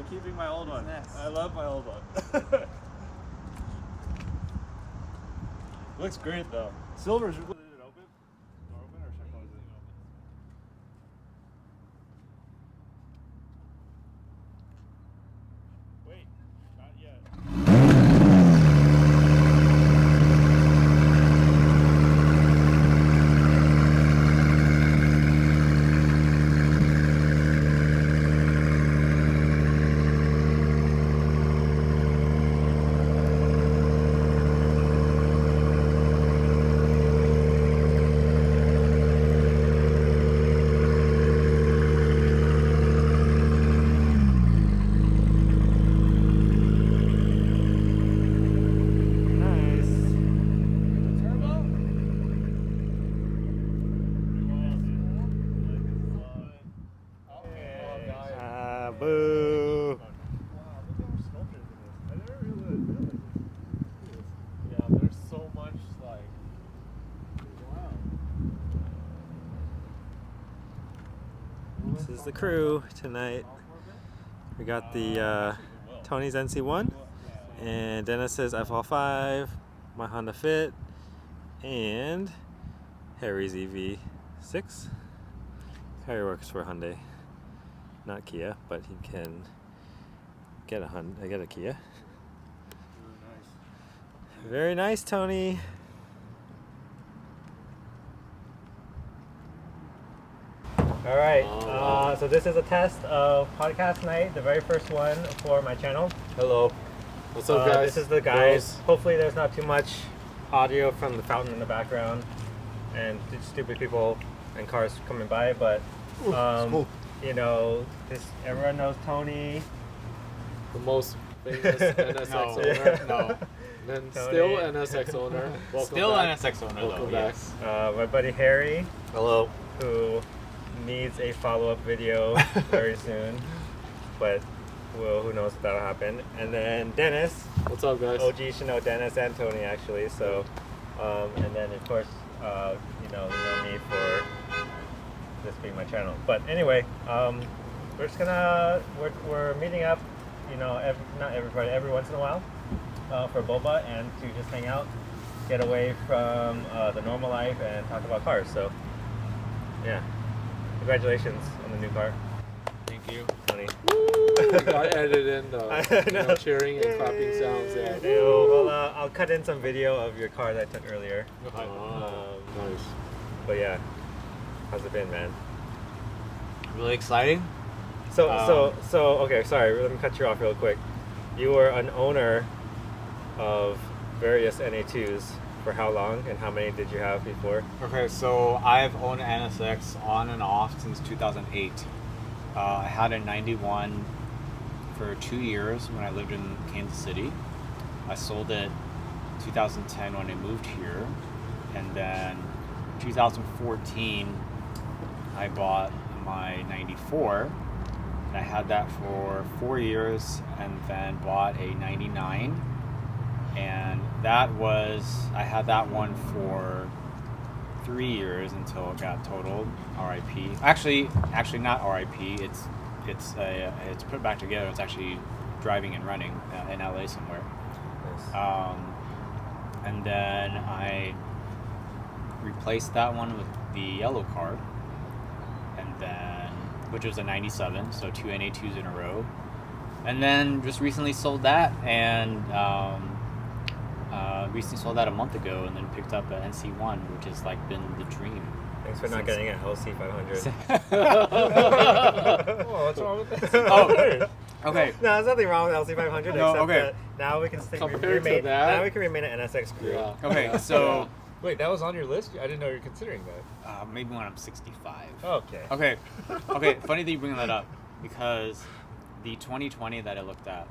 keeping my old one. Nice. I love my old one. Looks great though. Silver's. Is it open? Door open or should I close it? Wait, not yet. Boo. Wow, look how much sculptures in this. I never really realized this. Yeah, there's so much like. Wow. This is the crew tonight. We got the Tony's NC1 and Dennis's FL5, my Honda Fit, and Harry's EV6. Harry works for Hyundai, not Kia, but he can get a Kia. Really nice. Very nice, Tony. All right, so this is a test of podcast night, the very first one for my channel. Hello. What's up, guys? This is the guys. Hopefully there's not too much audio from the fountain in the background and stupid people and cars coming by, but you know, everyone knows Tony. The most famous NSX owner. No. Then Tony. still NSX owner. Welcome Still back. NSX owner Welcome though. back. Yes. My buddy Harry, Hello. who needs a follow-up video very soon, but who knows if that'll happen. And then Dennis. What's up, guys? OG should know Dennis and Tony actually. So, and then of course, you know me for this being my channel. But anyway, we're just we're meeting up, you know, every once in a while, for boba and to just hang out, get away from the normal life and talk about cars. So, yeah, congratulations on the new car, Thank you. Tony. I edited in the cheering and clapping sounds. Yeah. Well, I'll cut in some video of your car that I took earlier. Nice. But yeah, how's it been, man? Really exciting. So okay, sorry, let me cut you off real quick. You were an owner of various NA2s for how long, and how many did you have before? Okay, so I've owned an NSX on and off since 2008. I had a 91 for 2 years when I lived in Kansas City. I sold it 2010 when I moved here, and then 2014 I bought my 94, and I had that for 4 years, and then bought a 99, and I had that one for 3 years until it got totaled. RIP. Actually not RIP. It's put back together. It's actually driving and running in LA somewhere. Nice. And then I replaced that one with the yellow car, and then which was a 97, so 2 NA2s in a row, and then just recently sold that, and recently sold that a month ago, and then picked up an NC1, which has like been the dream. Thanks for not getting an LC500. Oh, what's wrong with this? Oh, okay. No, there's nothing wrong with LC500 No, except okay. that now we can Compared to remain. that? Now we can remain an NSX crew. Yeah. Okay, so Wait, that was on your list? I didn't know you were considering that. maybe when I'm 65. Okay. Okay. Funny that you bring that up, because the 2020 that I looked at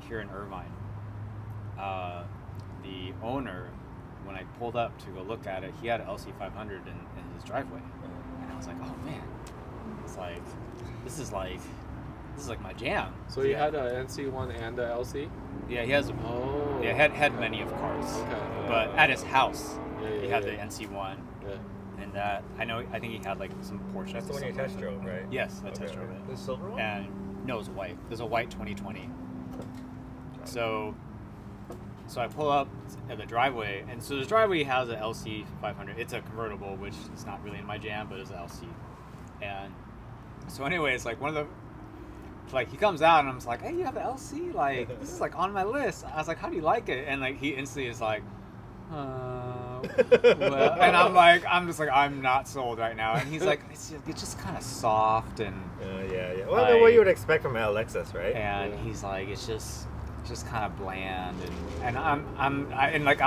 here in Irvine, the owner, when I pulled up to go look at it, he had an LC500 in his driveway, and I was like, oh man, it's like this is like my jam. So you had a NC1 and a LC? Yeah, he has. Oh. Yeah, had many of cars. Okay. But at his house, Yeah, he had the NC1, Yeah. and that. I think he had like some Porsches. That's the or one you something. test drove, right? Yes, I Okay, test drove okay. it. The silver one? And no, it was white. There's a white 2020. So I pull up at the driveway, and so the driveway has a LC 500. It's a convertible, which is not really in my jam, but it's an LC. And so anyway, it's like he comes out, and I'm just like, hey, you have the LC? Like, this is like on my list. I was like, how do you like it? And like he instantly is like, well, and I'm just like, I'm not sold right now. And he's like, it's just kind of soft and Yeah. Well, I mean, what you would expect from a Lexus, right? and he's like, it's just kind of bland, and I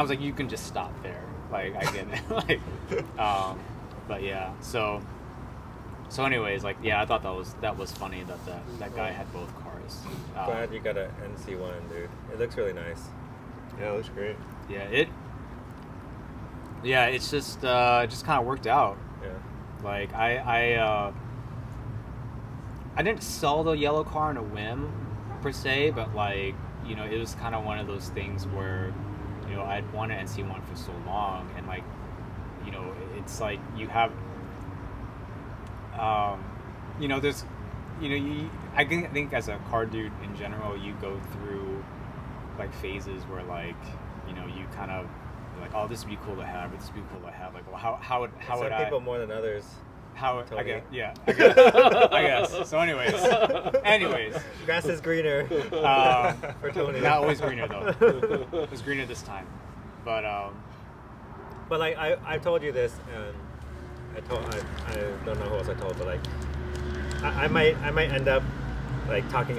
was like, you can just stop there. Like, I get it. Like, but yeah. So anyways, like, yeah, I thought that was funny that guy had both cars. Glad you got an NC1, dude. It looks really nice. Yeah, it looks great. Yeah, it's just kind of worked out. Yeah. Like I didn't sell the yellow car on a whim per se, but like, you know, it was kind of one of those things where, you know, I'd wanted NC1 for so long, and like, you know, it's like you have, you know, there's, you know, I think as a car dude in general, you go through like phases where, like, you know, you kind of like, oh, this would be cool to have, this would be cool to have. Like, well, how would Some I? people more than others. How I Tony. guess, yeah, I guess. So, anyways, Grass is greener for Tony. not always greener though. It was greener this time, but But like I told you this, and I don't know who else I told, but like I might end up like trying to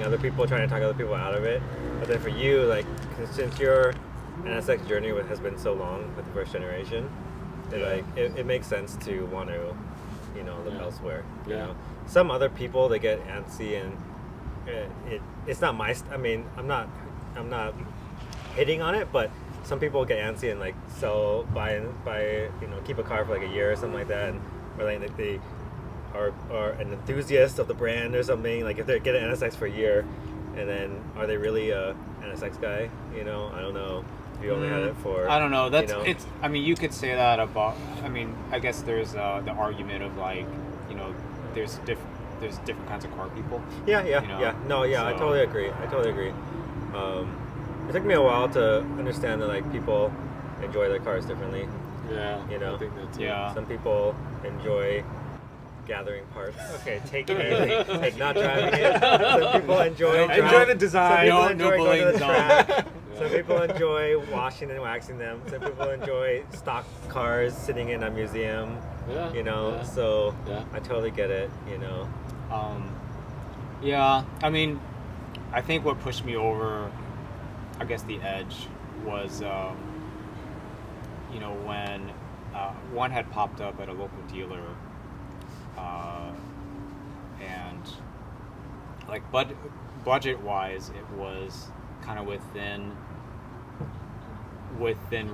talk other people out of it. But then for you, like, since your NSX journey has been so long with the first generation, it makes sense to want to, you know, look elsewhere. You know, some other people, they get antsy, and it's not my. I mean, I'm not hitting on it, but some people get antsy and like buy you know, keep a car for like a year or something like that, and or like they are an enthusiast of the brand or something. Like if they get an NSX for a year, and then are they really a NSX guy? You know, I don't know. If you only had it for, I don't know. That's, you know, it's. I mean, you could say that about. I mean, I guess there's the argument of like, you know, there's different kinds of car people. Yeah. You know? No, yeah, I So- totally agree. It took me a while to understand that like people enjoy their cars differently. Yeah, You know? I think that's Yeah. Some people enjoy gathering parts. Okay, take it easy. Like not driving it. Some people enjoy Enjoy the design. Some people No enjoy going to bullying the zone. track. Some people enjoy washing and waxing them. Some people enjoy stock cars sitting in a museum. Yeah, You know, yeah. so Yeah. I totally get it. You know. Yeah. I mean, I think what pushed me over, I guess, the edge was, you know, when one had popped up at a local dealer, and like budget-wise, it was kind of within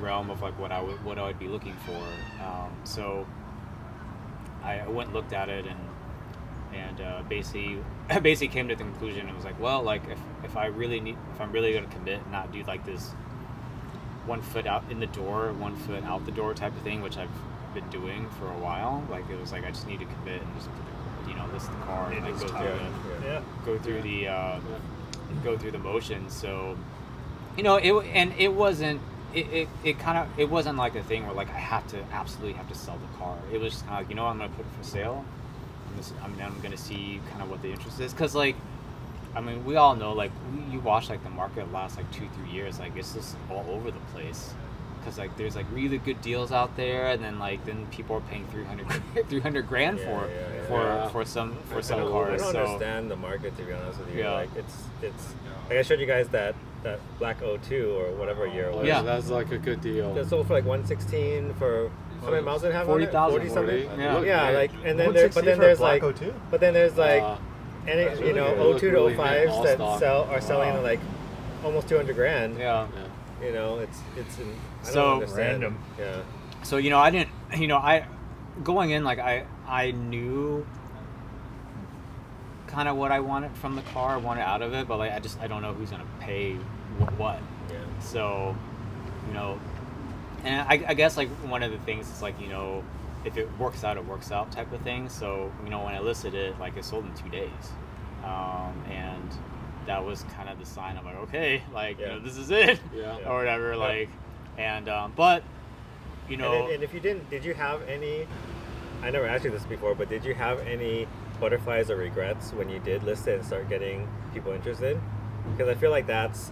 realm of like what I would be looking for. So I went and looked at it, and basically came to the conclusion. It was like, well, like if I'm really going to commit and not do like this 1 foot out in the door, 1 foot out the door type of thing, which I've been doing for a while. Like, it was like, I just need to commit and just, you know, list the car and like go through the motions. So, you know, it wasn't like a thing where like I absolutely have to sell the car. It was just kind of like, you know, I'm gonna put it for sale. I'm gonna see kind of what the interest is, because like, I mean, we all know, like, you watch like the market last like 2-3 years, like it's just all over the place, because like there's like really good deals out there, and then people are paying 300 grand for some cars. I don't So understand the market, to be honest with you. Yeah. Like it's like I showed you guys that black 02 or whatever year it was. Yeah. That's like a good deal. It sold for like 116 for how many miles did it have? 40,000. 40 something. 40. Yeah. Yeah, Great. like, and then there, but then there's like, but then there's like, and it, you know, They look 02 really to 05s all that stock. are selling at like almost 200 grand. yeah. You know, it's I So don't understand. random. Yeah. So, you know, going in, like, I knew kind of what I wanted from the car, I wanted out of it, but like, I don't know who's going to pay what. Yeah. So, you know, and I guess like one of the things is like, you know, if it works out, it works out type of thing. So when I listed it, like it sold in 2 days, and that was kind of the sign. I'm like, okay, like this is it, or whatever. Like, and but And if you did you have any? I never asked you this before, but did you have any butterflies or regrets when you did list it and start getting people interested? Because I feel like that's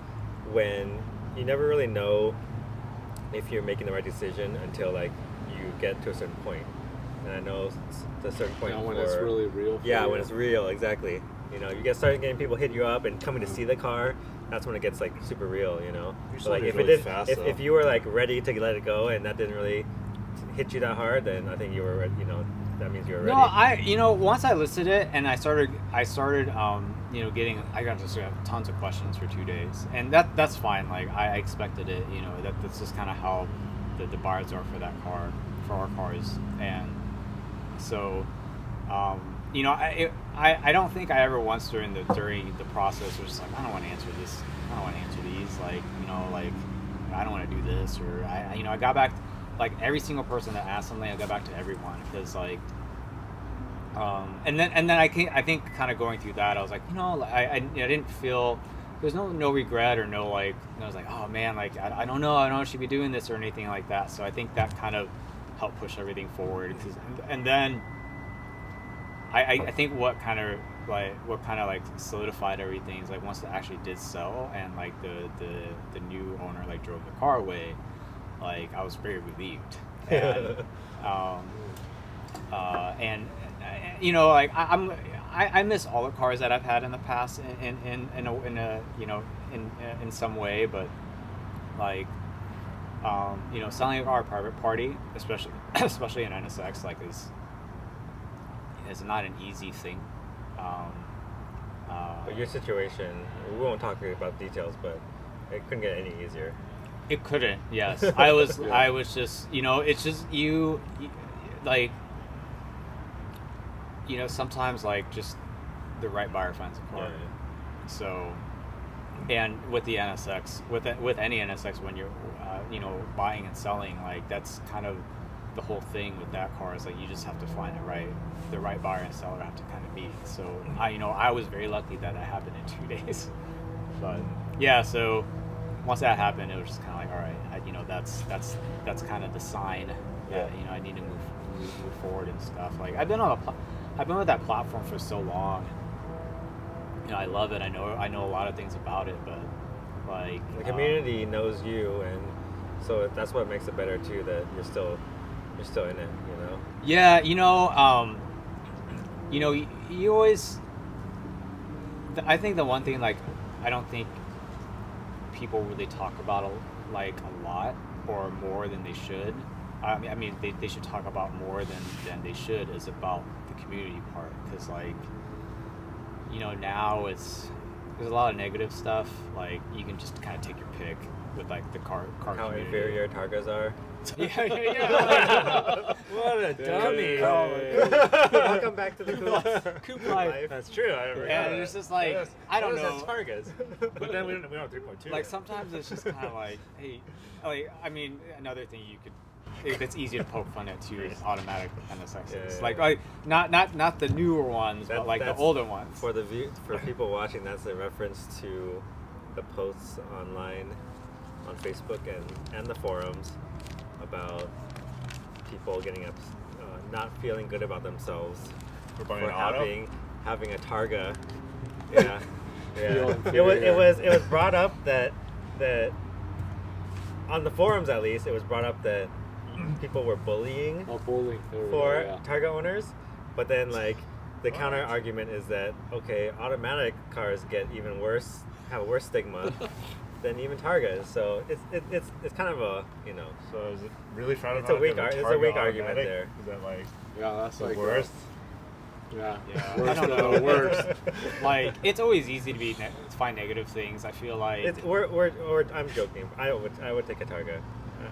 when you never really know if you're making the right decision until like you get to a certain point. And I know to a certain point when it's really real. When it's real, exactly. You start getting people hit you up and coming to see the car. That's when it gets like super real, So like if really fast, if you were like ready to let it go and that didn't really hit you that hard, then I think you were, that means you were ready. No, once I listed it and I started, getting, I got just tons of questions for 2 days, and that's fine. Like I expected it, that's just kind of how the buyers are for that car, for our cars, and so, I don't think I ever once during the process was just like, I don't want to answer this, I don't want to answer these, like, like I don't want to do this, or I got back. Like every single person that asked something, I got back to everyone because like, and then I think kind of going through that, I was like, I didn't feel there's no regret or no like, I was like, oh man, like I don't know I should be doing this or anything like that. So I think that kind of helped push everything forward. And then I think what kind of like solidified everything is like once it actually did sell and like the new owner like drove the car away. Like I was very relieved, and like I miss all the cars that I've had in the past in some way, but like selling a car private party, especially an NSX, like is not an easy thing. But your situation, we won't talk about details, but it couldn't get any easier. It couldn't. Yes, I was. I was just. It's just you like. Sometimes like just the right buyer finds a car. Yeah. So, and with the NSX, with any NSX, when you're, buying and selling, like that's kind of the whole thing with that car is like you just have to find the right buyer and seller have to kind of meet. So I was very lucky that happened in 2 days. But yeah, so. Once that happened, it was just kind of like, all right, that's kind of the sign that I need to move forward and stuff. Like I've been with that platform for so long. I love it. I know a lot of things about it, but like the community knows you, and so that's what makes it better too. That you're still in it, Yeah, you always. I think the one thing like I don't think people really talk about like a lot or more than they should. I mean they should talk about more than they should is about the community part, because like now there's a lot of negative stuff. Like you can just kind of take your pick with like the car how community. inferior Targas are. Yeah. What a dummy. Welcome back to the Coupe life. That's true. I never And it's just like, I don't know. Targas. But then we don't have 3.2. Like sometimes it's just kind of like, hey, like I mean, another thing that's easy to poke fun at too is automatic NSXs. Like not the newer ones, but like the older ones. For people watching, that's a reference to the posts online on Facebook and the forums about people getting up, not feeling good about themselves for having a Targa. Yeah. It was brought up that on the forums, at least, it was brought up that people were bullying for Targa owners, but then like the counter argument is that automatic cars get even worse, have a worse stigma than even Targas. So it's kind of a So is it really frowned upon? It's a weak argument there. Is that like that's the like worst? Yeah. I don't know. Worst. Like it's always easy to find negative things. I feel like I'm joking. I would take a Targa.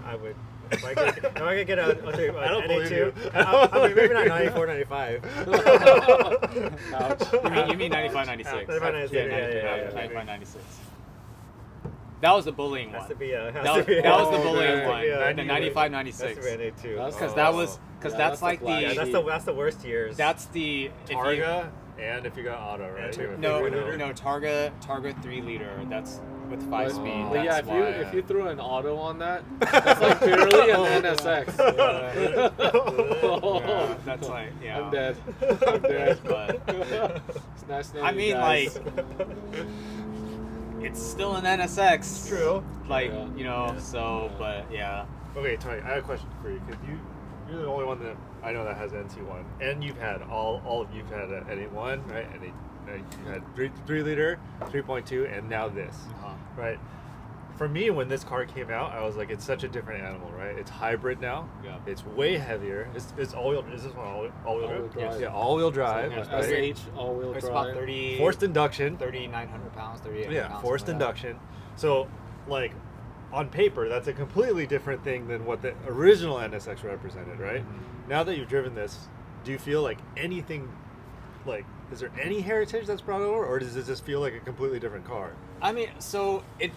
I would. If I could get a NA2, I mean, maybe not 94, 95. Ouch. You mean 95, 96? 95, 96. Yeah, 95, 96. That was the bullying one. That was the bullying one. The 95, 96. Has to be NA2. Because because Yeah, that's that's the like the flashy. Yeah, that's the worst years. that's the if you- Targa, and if you got auto, right? And no, 3.0. no, Targa 3 liter. That's with 5-speed. But yeah, That's if you threw an auto on that, that's like barely an NSX. yeah, that's like I'm dead. I'm dead. But It's nice knowing I you mean, guys. it's still an NSX. True. Like Yeah. you know, Yeah. so Yeah. but yeah. Okay, Tony, I have a question for you because you're the only one that I know that has NC1, and you've had you've had an N1, right? And you had 3 liter, 3.2, and now this, right? For me, when this car came out, I was like, it's such a different animal, right? It's hybrid now. Yeah. It's way heavier. It's all-wheel. Is this one all-wheel All-wheel drive? drive. Yeah, all-wheel drive. Yeah, right? SH all-wheel It's drive. about 30, Forced induction. 3,900 pounds, 3,800 Yeah, pounds. forced something like induction. So, like, on paper, that's a completely different thing than what the original NSX represented, right? Mm-hmm. Now that you've driven this, do you feel like anything, like, is there any heritage that's brought over, or does it just feel like a completely different car? that. I mean, so it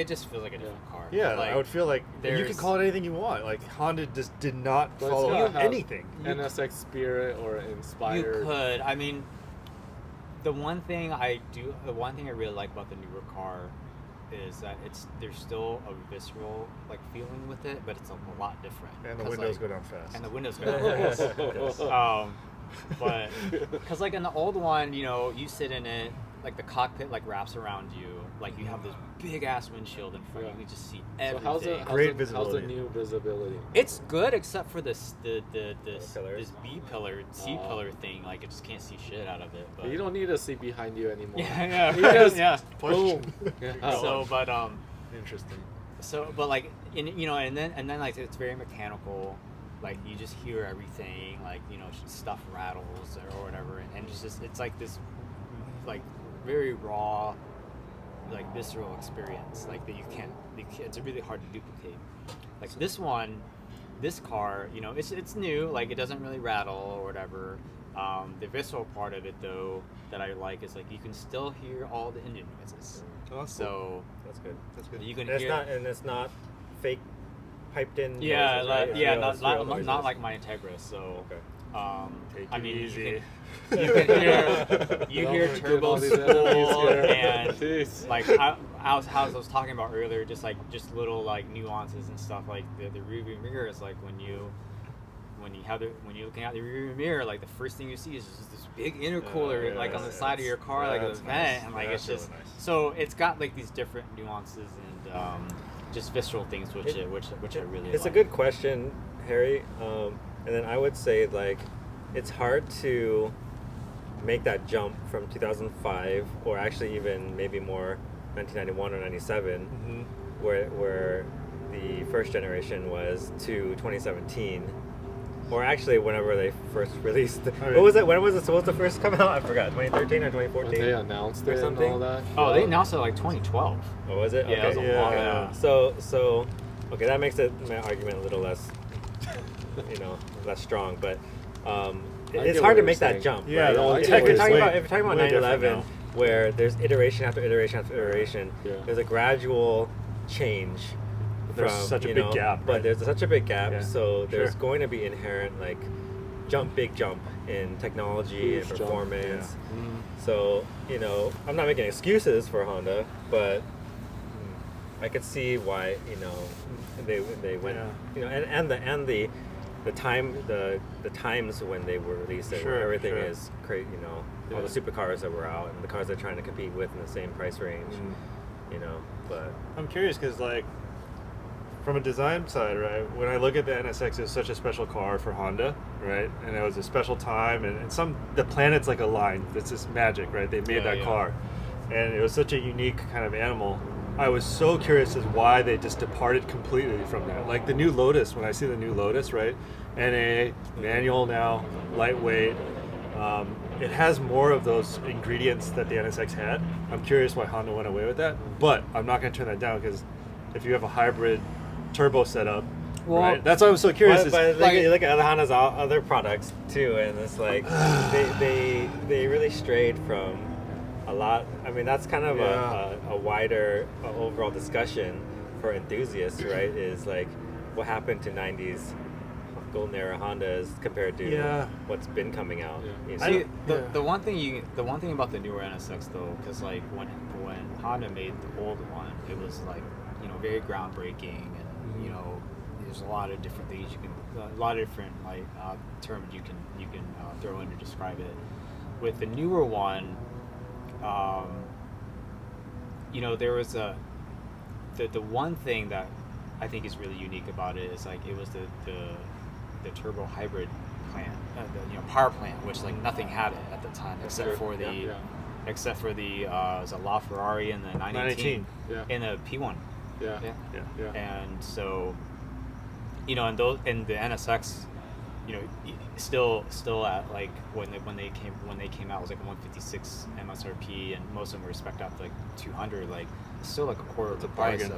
just feels like a different car. Yeah, like, I would feel like and you can there's- call it anything you want. Like, Honda just did not But it's follow gotta up have anything. NSX Spirit or You Inspired. could. I mean, the one thing I really like about the newer car is that there's still a visceral like feeling with it, but it's a lot different. And the 'Cause, windows like, go down fast. And the windows go down fast. But because like in the old one, you know, you sit in it, like the cockpit like wraps around you, like you have this big ass windshield in front. Yeah. You can just see So everything. how's the Great visibility. How's the new visibility? It's good except for this pillars. this B pillar, C pillar thing. Like it just can't see shit out of it. But You don't need to see behind you anymore. yeah, You just yeah. boom. Yeah. So, but Interesting. but like and then like it's very mechanical. Like you just hear everything, like you know, stuff rattles or whatever, and it's like this, like very raw, like visceral experience, like that you can't. It's really hard to duplicate. Like this car, you know, it's new, like it doesn't really rattle or whatever. The visceral part of it though that I like is like you can still hear all the engine noises. Oh, that's So That's good. That's good. you can And hear. it's not fake piped in. Yeah, noises, like, right? It's yeah, real- not it's real noises. not like my Integra. So, Okay. Take I it mean, easy. you can hear Don't hear get turbo all these spool enemies here. and Jeez. like I was talking about earlier, just little like nuances and stuff like the rear view mirror is like when you're looking out the rear view mirror, like the first thing you see is just this big intercooler Yeah, like on the yeah, side of your car, like the that's vent, nice. and like That's it's just really nice. so it's got like these different nuances and just visceral things which I really It's like. a good question, Harry. And then I would say like it's hard to make that jump from 2005 or actually even maybe more 1991 or 97 where the first generation was to 2017 or actually whenever they first released what was it, when was it supposed to first come out? I forgot, 2013 or When 2014 they announced or it and something? all that. Oh, they announced it like 2012. Oh, was it? Yeah, it was Okay. a long Yeah. time. So okay, that makes my argument a little less, less strong. But get it's what hard to you're make that saying. jump. Yeah, right? no, I if get what you're you're talking saying. about 911, now. where there's iteration after iteration after iteration, Yeah. there's a gradual change. There's from, such a big gap, But right? there's such a big gap, Yeah. so there's Sure. going to be inherent like big jump in technology and Huge jump, performance. Mm. So, I'm not making excuses for Honda, but I could see why, they went, Yeah. and the times when they were released, and Sure, everything sure. is crazy, all the supercars that were out and the cars they're trying to compete with in the same price range, but I'm curious because, like, from a design side, right, when I look at the NSX, it's such a special car for Honda, right? And it was a special time, and the planets like aligned. It's just magic, right? They made that Yeah. car. And it was such a unique kind of animal. I was so curious as why they just departed completely from that. Like the new Lotus, when I see the new Lotus, right? NA, manual now, lightweight. It has more of those ingredients that the NSX had. I'm curious why Honda went away with that, but I'm not going to turn that down because if you have a hybrid turbo setup, Well, right? That's why I was so curious. But like- you look at Honda's other products too, and it's like they really strayed from a lot. I mean, that's kind of Yeah. a wider overall discussion for enthusiasts, right? Is like what happened to '90s golden era Hondas compared to Yeah. what's been coming out. Yeah. You know? See, the one thing about the newer NSX though, because like when Honda made the old one, it was like, you know, very groundbreaking, and you know, there's a lot of different things a lot of different like terms you can throw in to describe it. With the newer one, you know, there was the one thing that I think is really unique about it is like it was the turbo hybrid plant, the power plant, which like nothing had it at the time except for the except for the was a LaFerrari in the 918 in the P1. Yeah. And so, you know, and the NSX, you know, still at like when they came out, it was like 156 MSRP, and most of them were spec'd out to like 200. Like it's still like a quarter of the price of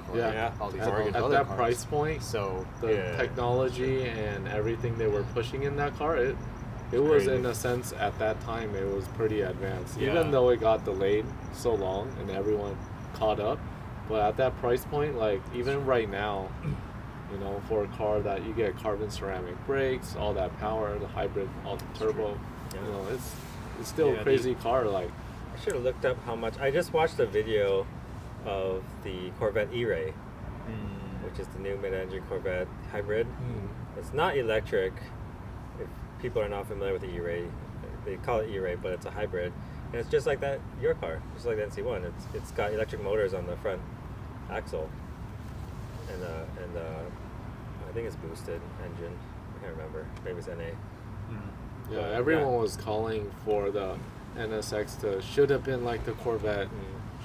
all these other at that cars. price point. So the technology and everything they were pushing in that car, it was in a sense at that time it was pretty advanced, even though it got delayed so long and everyone caught up. But at that price point, like even right now, you know, for a car that you get carbon ceramic brakes, all that power, the hybrid, all the turbo, you know, it's still a crazy car. Like I should have looked up how much. I just watched a video of the Corvette E-Ray, which is the new mid-engine Corvette hybrid. It's not electric. If people are not familiar with the E-Ray, they call it E-Ray, but it's a hybrid. And it's just like that, your car, just like the NC1. It's got electric motors on the front axle, and I think it's boosted engine. I can't remember. Maybe it's NA. Yeah, everyone was calling for the NSX to should have been like the Corvette,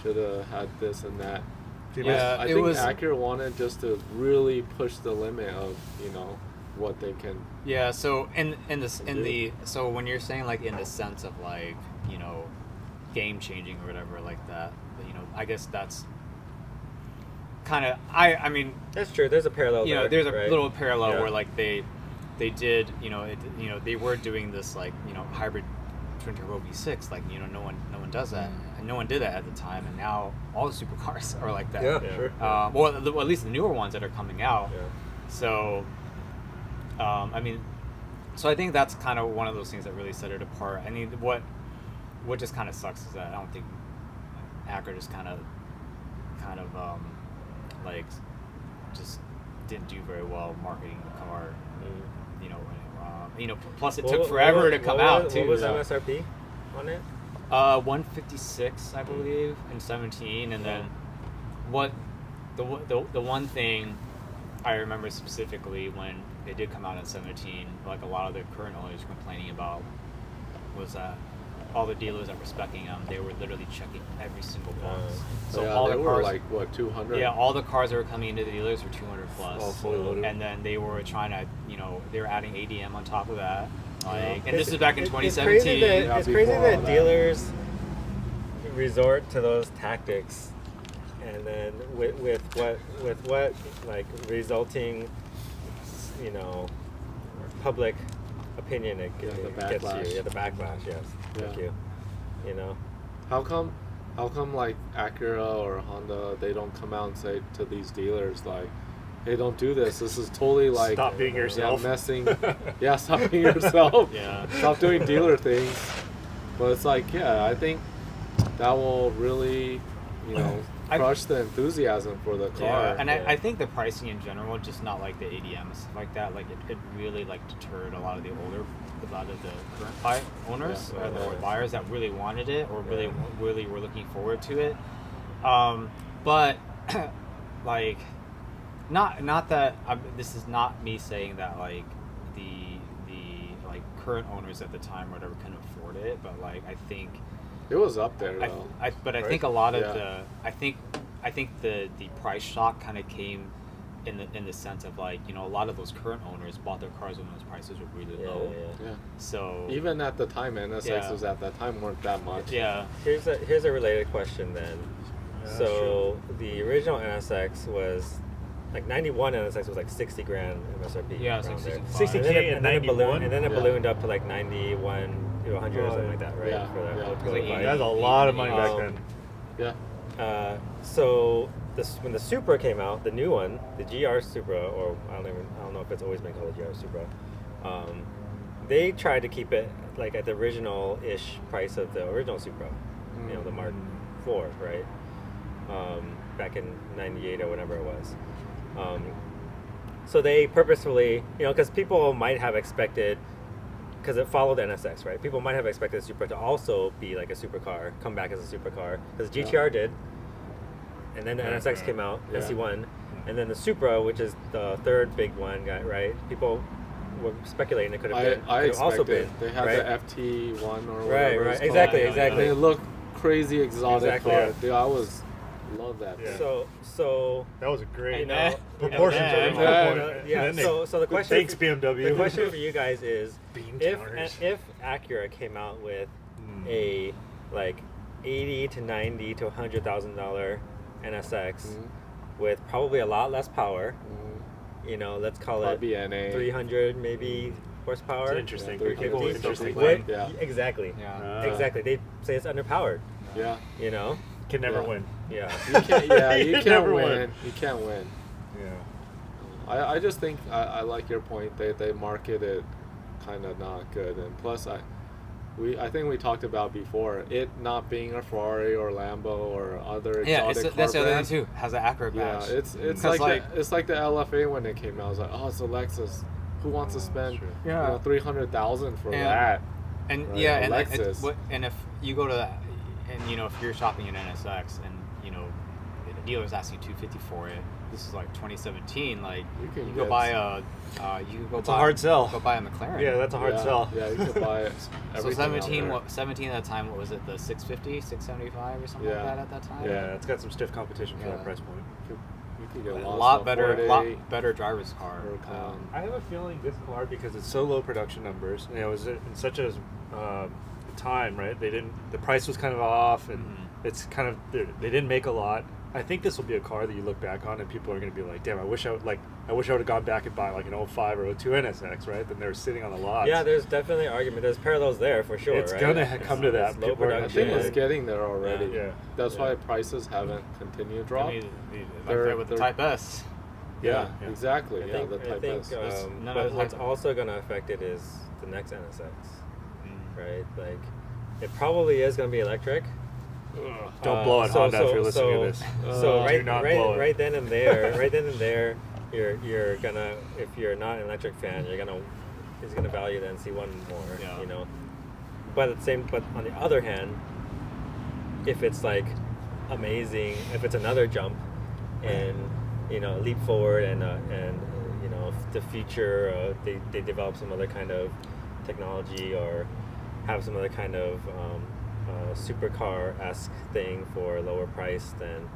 should have had this and that. Yeah, I think Acura wanted just to really push the limit of, you know, what they can. Yeah, so so when you're saying like in the sense of like, you know, game changing or whatever like that, you know, I guess that's kind of I mean that's true. There's a parallel. You know, there, there's a right? little parallel where like they did, you know, they were doing this like, you know, hybrid twin turbo V6, like, you know, no one does that, and no one did that at the time, and now all the supercars are like that. Sure. Well, at least the newer ones that are coming out. So, I mean, so I think that's kind of one of those things that really set it apart. I mean, what just kind of sucks is that I don't think Acura just kind of like just didn't do very well marketing the car. You know, plus it took forever to come out too. What was MSRP on it? 156, I believe, in 17, and then what the one thing I remember specifically when it did come out in 17, like a lot of the current owners complaining about, was that all the dealers that were speccing them, they were literally checking every single box. So all the cars were like what, 200? Yeah, all the cars that were coming into the dealers were 200 plus. All fully loaded. And then they were trying to, you know, they were adding ADM on top of that. Like, and this is back in 2017. It's crazy that dealers resort to those tactics, and then with what like resulting, you know, public opinion it gets you. Yeah, the backlash. Yes. Thank you. You know, how come like Acura or Honda, they don't come out and say to these dealers like, hey, don't do this. This is totally like stop being yourself. Messing. Stop being yourself. Stop doing dealer things. But it's like, I think that will really, you know, crush the enthusiasm for the car. Yeah, and I think the pricing in general, just not like the ADM and stuff like that, like it really like deterred a lot of the current owners or the buyers that really wanted it or really were looking forward to it. But like, not that this is not me saying that like the like current owners at the time or whatever couldn't afford it, but like I think it was up there though. I think a lot of I think the price shock kind of came in the sense of like, you know, a lot of those current owners bought their cars when those prices were really low. So even at the time NSXs at that time weren't that much. Yeah. Here's a related question then. So the original NSX was like 91 NSX was like 60 grand MSRP. Yeah, it was like 60K and 91, and then it ballooned up to like 91 to 100 or something like that, right? That's a lot of money back then. So when the Supra came out, the new one, the GR Supra, or I don't know if it's always been called the GR Supra, they tried to keep it like at the original-ish price of the original Supra, you know, the Mark IV, right? Back in '98 or whatever it was. So they purposefully, you know, because people might have expected, because it followed the NSX, right? People might have expected the Supra to also be like a supercar, come back as a supercar, because GTR did, and then the NSX came out, NC1, and then the Supra, which is the third big one, right? People were speculating it could have also been. They had the Ep.1 or whatever. Right, exactly. They look crazy exotic car. Yeah. Dude, I love that. Yeah. So that was a great proportions. So the question. Thanks, BMW. The question for you guys is, Beam if counters. Acura came out with a like $80 to $90 to $100,000 NSX with probably a lot less power, you know, let's call it NA. 300 maybe horsepower. It's interesting. Yeah, People 350, interesting. something. With, Yeah. Exactly. Yeah. Exactly. They say it's underpowered. Yeah. You know. Can never win. Yeah. You can't. Yeah, you can't never win. win. You can't win. Yeah. I just think I like your point. They market it kind of not good, and plus I think we talked about before it not being a Ferrari or Lambo or other exotic car that's the other thing brand. too. Has an accurate Yeah, badge. it's like the LFA when it came out. I was like, oh, it's a Lexus. Who wants to spend true. $300,000 for that? And Right, yeah, and Lexus. and if you go to that, and you know, if you're shopping an NSX and you know the dealer's asking $250 for it, this is like 2017. Like You can go get- buy a, It's a hard sell. Go buy a McLaren. Yeah, that's a hard sell. Yeah, you could buy it. So everything out there. 17 at that time, what was it, the 650, 675 or something Yeah. like that at that time? Yeah, it's got some stiff competition for Yeah. that price point. You could get A lost lot on better, 4-day driver's car. or I have a feeling this car, because it's so low production numbers, you know, it was in such a time, right? The price was kind of off, and it's kind of they didn't make a lot. I think this will be a car that you look back on and people are going to be like, damn, I wish I would have gone back and bought like an 05 or 02 NSX, right? Then they're sitting on the lot. Yeah, there's definitely argument. There's parallels there for sure. It's right? gonna come to that. It's low People are- I production. think it's getting there already. Yeah. That's why prices haven't continued to drop. I mean, They're- like with the they're- Type S. yeah, Yeah. exactly. I Yeah, think, the Type S. none but of the what's Type- also going to affect it is the next NSX, right? Like, it probably is going to be electric. Don't blow it, Honda, if you're listening to this. So do not blow it. right then and there, you're gonna, if you're not an electric fan, it's gonna value the NC1 more, you know. But on the other hand, if it's like amazing, if it's another jump, and you know, leap forward, and you know, the future, they develop some other kind of technology or have some other kind of supercar-esque thing for a lower price, then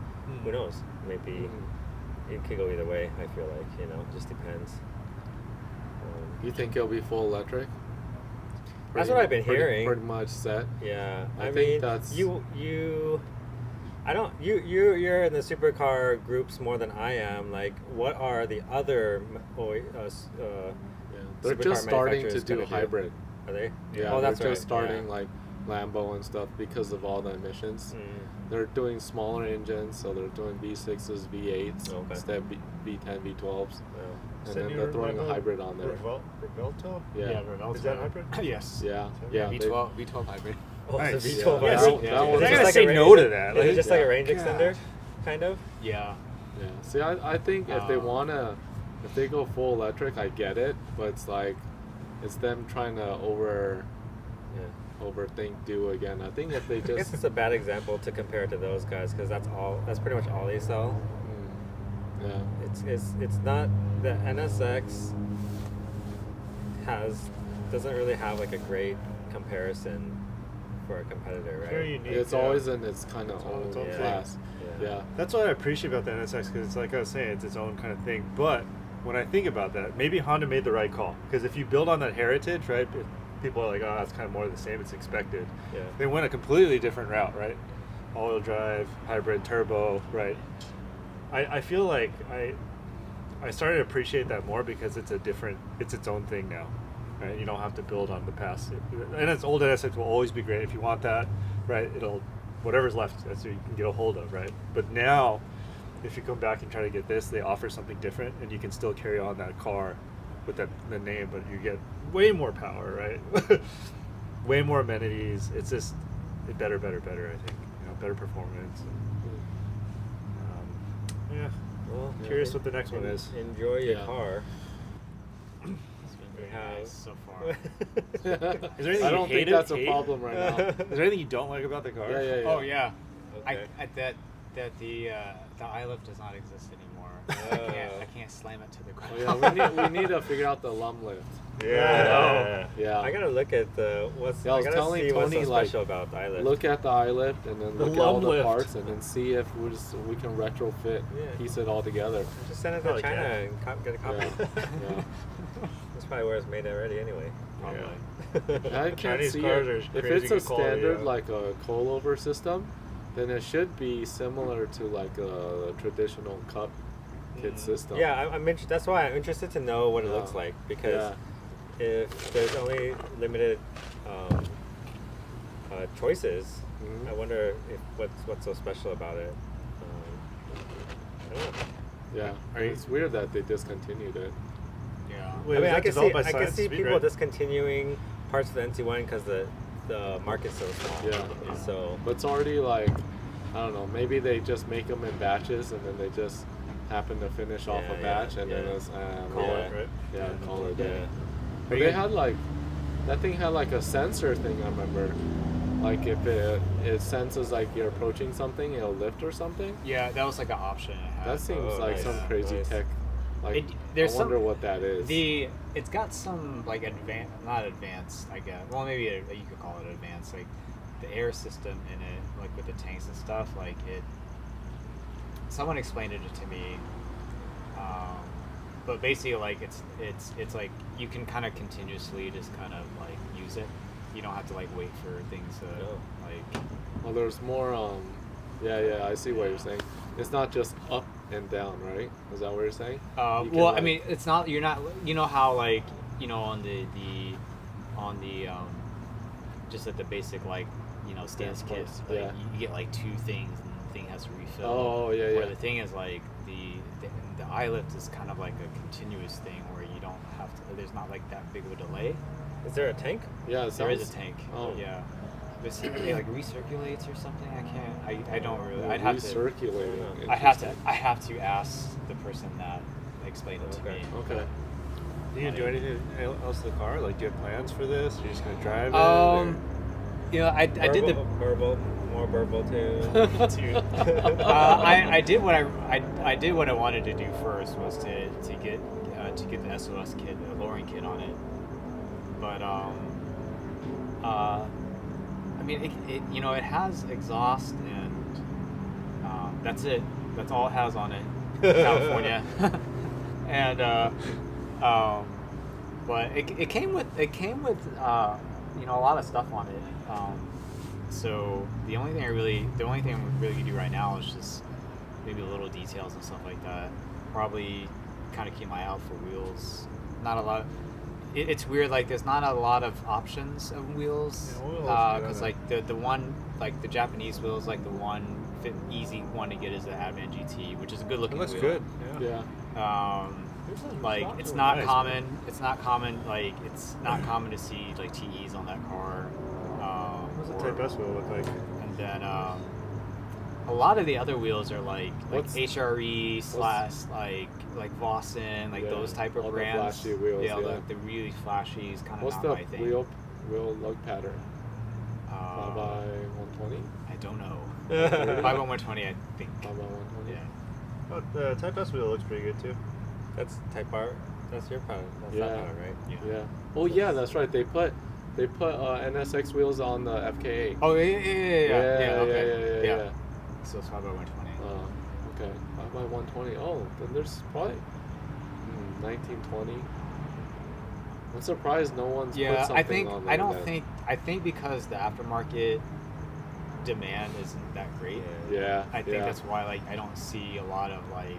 who knows? Maybe it could go either way. I feel like, you know, it just depends. You think it'll be full electric? That's what I've been hearing. Pretty much set. Yeah, I I think mean, that's- you're in the supercar groups more than I am. Like, what are the other They're supercar just starting to manufacturers do gonna hybrid. Are they? Yeah, oh, that's they're right. just starting like Lambo and stuff because of all the emissions. They're doing smaller engines, so they're doing V6s, V8s Okay. instead of V10, V12s. Yeah. And then they're throwing a hybrid on there. Revelto? Yeah. Is that hybrid? Yes. Yeah. Yeah. V12 hybrid. Oh, Nice. it's a V12. Yeah, hybrid. so- that Is one's it I just gotta like say a no to that. Is it just like a range God. extender, kind of? Yeah. Yeah. See, I think if they go full electric, I get it, but it's like, it's them trying to overthink do again. I think if they I guess just it's a bad example to compare to those guys, because that's pretty much all they sell. yeah. It's not, the NSX doesn't really have like a great comparison for a competitor, right? Very unique. It's yeah. always in its kind of Its own own thing. class. Yeah. That's what I appreciate about the NSX, because it's like I was saying, it's its own kind of thing. But when I think about that, maybe Honda made the right call, because if you build on that heritage, right, people are like, oh, it's kind of more of the same, it's expected. Yeah. They went a completely different route, right? All-wheel drive, hybrid, turbo, right? I feel like I started to appreciate that more because it's its own thing now, right? You don't have to build on the past. And its old NSX will always be great if you want that, right? Whatever's left, that's what you can get a hold of, right? But now, if you come back and try to get this, they offer something different, and you can still carry on that car with the name, but you get way more power, right? Way more amenities. It's just better. I think better performance. Yeah. Well, curious what the next one is. Enjoy your car. It's been very nice so far. Is there anything I you don't think hate that's a problem right now. Is there anything you don't like about the car? Yeah. Oh yeah. Okay. That the eye lift does not exist anymore. I can't slam it to the ground. Oh, yeah, we need to figure out the lum lift. Yeah. Yeah. I gotta look at the what's. Yeah, I was I gotta telling see what's so Tony, like, special about the eyelid. Look at the eye lift and then look at all lum the lift. parts and then see if we can retrofit, piece it all together. Just send it to Probably China can. and get a copy. Yeah. That's probably where it's made already anyway. I can't Chinese see cars it. are If crazy it's a good quality, standard yeah. like a coilover system, then it should be similar to like a traditional cup kit system. Yeah, I'm interested. That's why I'm interested to know what it Yeah. looks like, because if there's only limited choices, Mhm. I wonder if what's so special about it. I don't know. Yeah. It's weird that they discontinued it. Yeah. Wait, I mean, was I that can developed by see Science Speed, people right? discontinuing parts of the NC1 because the market's so small. Yeah. So But it's already like, I don't know, maybe they just make them in batches and then they just happen to finish off a batch and then it's Call Yeah. it, right? yeah, call it a day. yeah. But they had like, that thing had like a sensor thing, I remember. Like if it senses like you're approaching something, it'll lift or something. Yeah, that was like an option it had. That seems Oh, like nice. some crazy Nice. tech. Like, There's I wonder some, what that is. It's got some like not advanced, I guess. Well, maybe you could call it advanced. Like the air system in it, like with the tanks and stuff. Like it. Someone explained it to me. But basically, like it's like you can kind of continuously just kind of like use it. You don't have to like wait for things to like. Well, there's more. Yeah, I see what you're saying. It's not just up and down, right? Is that what you're saying? You can, Well, I like- mean, it's not. You're not. You know how like on the just at the basic like stance Yeah, kit, parts, like, yeah. you get like two things and the thing has to refill. Oh, yeah, Where yeah. the thing is like the eye lift is kind of like a continuous thing where you don't have to. There's not like that big of a delay. Is there a tank? Yeah, There is a tank. Oh. Yeah. But it like recirculates or something. I don't really. I'd have to. Recirculating. I have to ask the person that explained it to Okay. me. Okay. Do you do anything else to the car? Like, do you have plans for this? You're just gonna drive it? I did the more burble too. I did what I did what I wanted to do first was to get the SOS kit, the lowering kit on it. But I mean it has exhaust and that's it. That's all it has on it. California. And but it came with a lot of stuff on it. So the only thing I really can do right now is just maybe little details and stuff like that. Probably kind of keep my eye out for wheels. Not a lot. It's weird. Like there's not a lot of options of wheels because like the one like the Japanese wheels, like the one easy one to get is the Advan GT, which is a good looking. It looks wheel. good. Yeah. Like it's not common. It's not common. Like it's not common to see like TEs on that car. What's the Type S wheel look like? And then a lot of the other wheels are like HRE / like Vossen, like those type of all the brands. flashy wheels, Yeah, yeah. the really flashy is kind of What's not the my thing. wheel lug pattern? 5x120? I don't know. 5/120, I think. 5x120? Yeah. Oh, the Type S wheel looks pretty good too. That's Type R. That's your pattern. That's Yeah. that pattern, right? Yeah. Oh yeah, that's right. They put NSX wheels on the FK8. Oh yeah. Okay. Yeah. So it's 5/120. Okay. 5x120. Oh, then there's probably 1920. I'm surprised no one's put something on there. I think because the aftermarket demand isn't that great. Yeah. I think that's why like I don't see a lot of like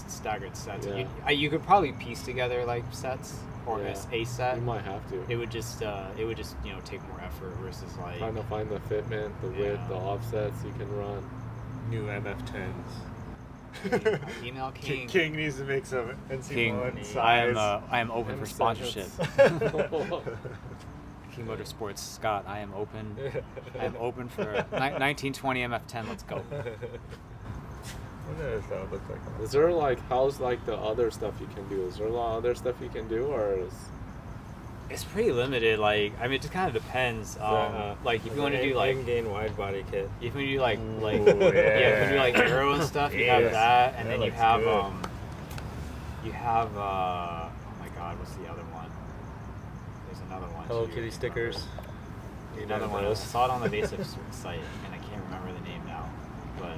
staggered sets. Yeah. You could probably piece together like sets or a set. You might have to. It would just take more effort versus like Trying to find the fitment, the width, the offsets you can run. New MF10s. Email King. King needs to make some NC1 King. size. I am open for M7s. sponsorship. King Motorsports, Scott. I am open. I am open for 1920 MF10. Let's go. What does that look like? Is there like how's like the other stuff you can do? Is there a lot of other stuff you can do, or is It's pretty limited. Like, I mean, it just kind of depends. Like, if you want to do like, gain wide body kit. if you do like, Ooh, yeah, if you do like yeah. aero and stuff, you Yes. have that, and That then you looks have good. oh my God, what's the other one? There's another one. Hello too. Kitty stickers. You Another know one. I those? saw it on the Evasive site, and I can't remember the name now, but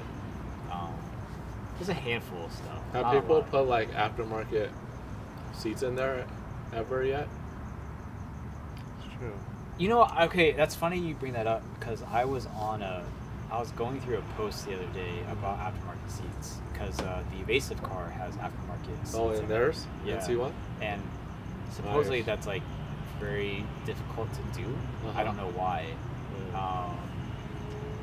there's a handful of stuff. have Not a people lot. put like aftermarket seats in there ever yet? It's true. You know, okay, that's funny you bring that up because I was going through a post the other day about aftermarket seats because the Evasive car has aftermarket seats. Oh, in theirs? Yeah. NC1? And supposedly Nice. that's like very difficult to do. I don't know why.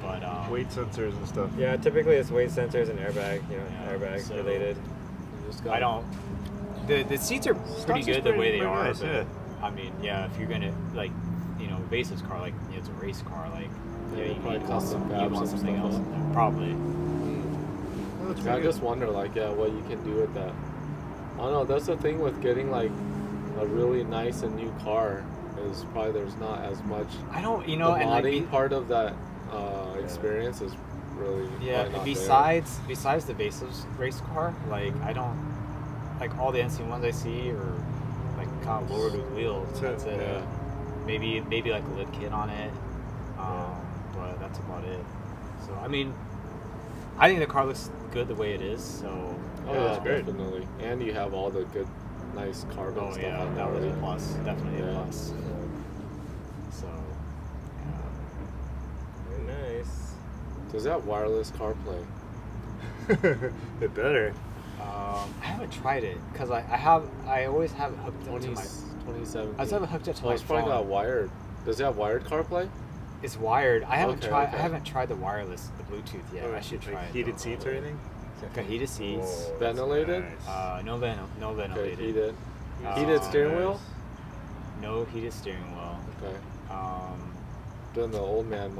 But Weight sensors and stuff. Yeah, typically it's weight sensors and airbag, Yeah, airbag so- related. You just got I don't. The seats are pretty is good the way they pretty are. nice, but, yeah. I mean, yeah, if you're gonna like, Evasive's car, like it's a race car, like Yeah, you probably need custom you fabs want and something stuff else like in there. Probably. Oh, that's I pretty just good. wonder, like, yeah, what you can do with that. I don't know. That's the thing with getting like a really nice and new car is probably there's not as much. I don't, The and like modding part of that experience is really yeah. probably not Besides the Evasive's race car, like I don't like all the NC1s I see are like kind of lowered with wheels. That's it. Yeah. Maybe like a lid kit on it, but that's about it. So I mean, I think the car looks good the way it is. So Oh Yeah, yeah, it's great. definitely. And you have all the good, nice carbon oh stuff yeah, on that there was a already. plus. Definitely a Yeah. plus. So Very nice. Does that wireless CarPlay? It better. I haven't tried it because I always have it hooked up to 20, my. 2017. I just have it hooked up to Oh, my it's probably phone. got wired. Does it have wired CarPlay? It's wired. I haven't Okay, tried. okay. I haven't tried the wireless, the Bluetooth yet. Oh, I should like try it. heated though. seats or anything? Got heated seats. Oh, that's Ventilated? nice. No Okay, ventilated. heated. Uh, Heated steering wheel? No heated steering wheel. Okay. Um, Doing the old man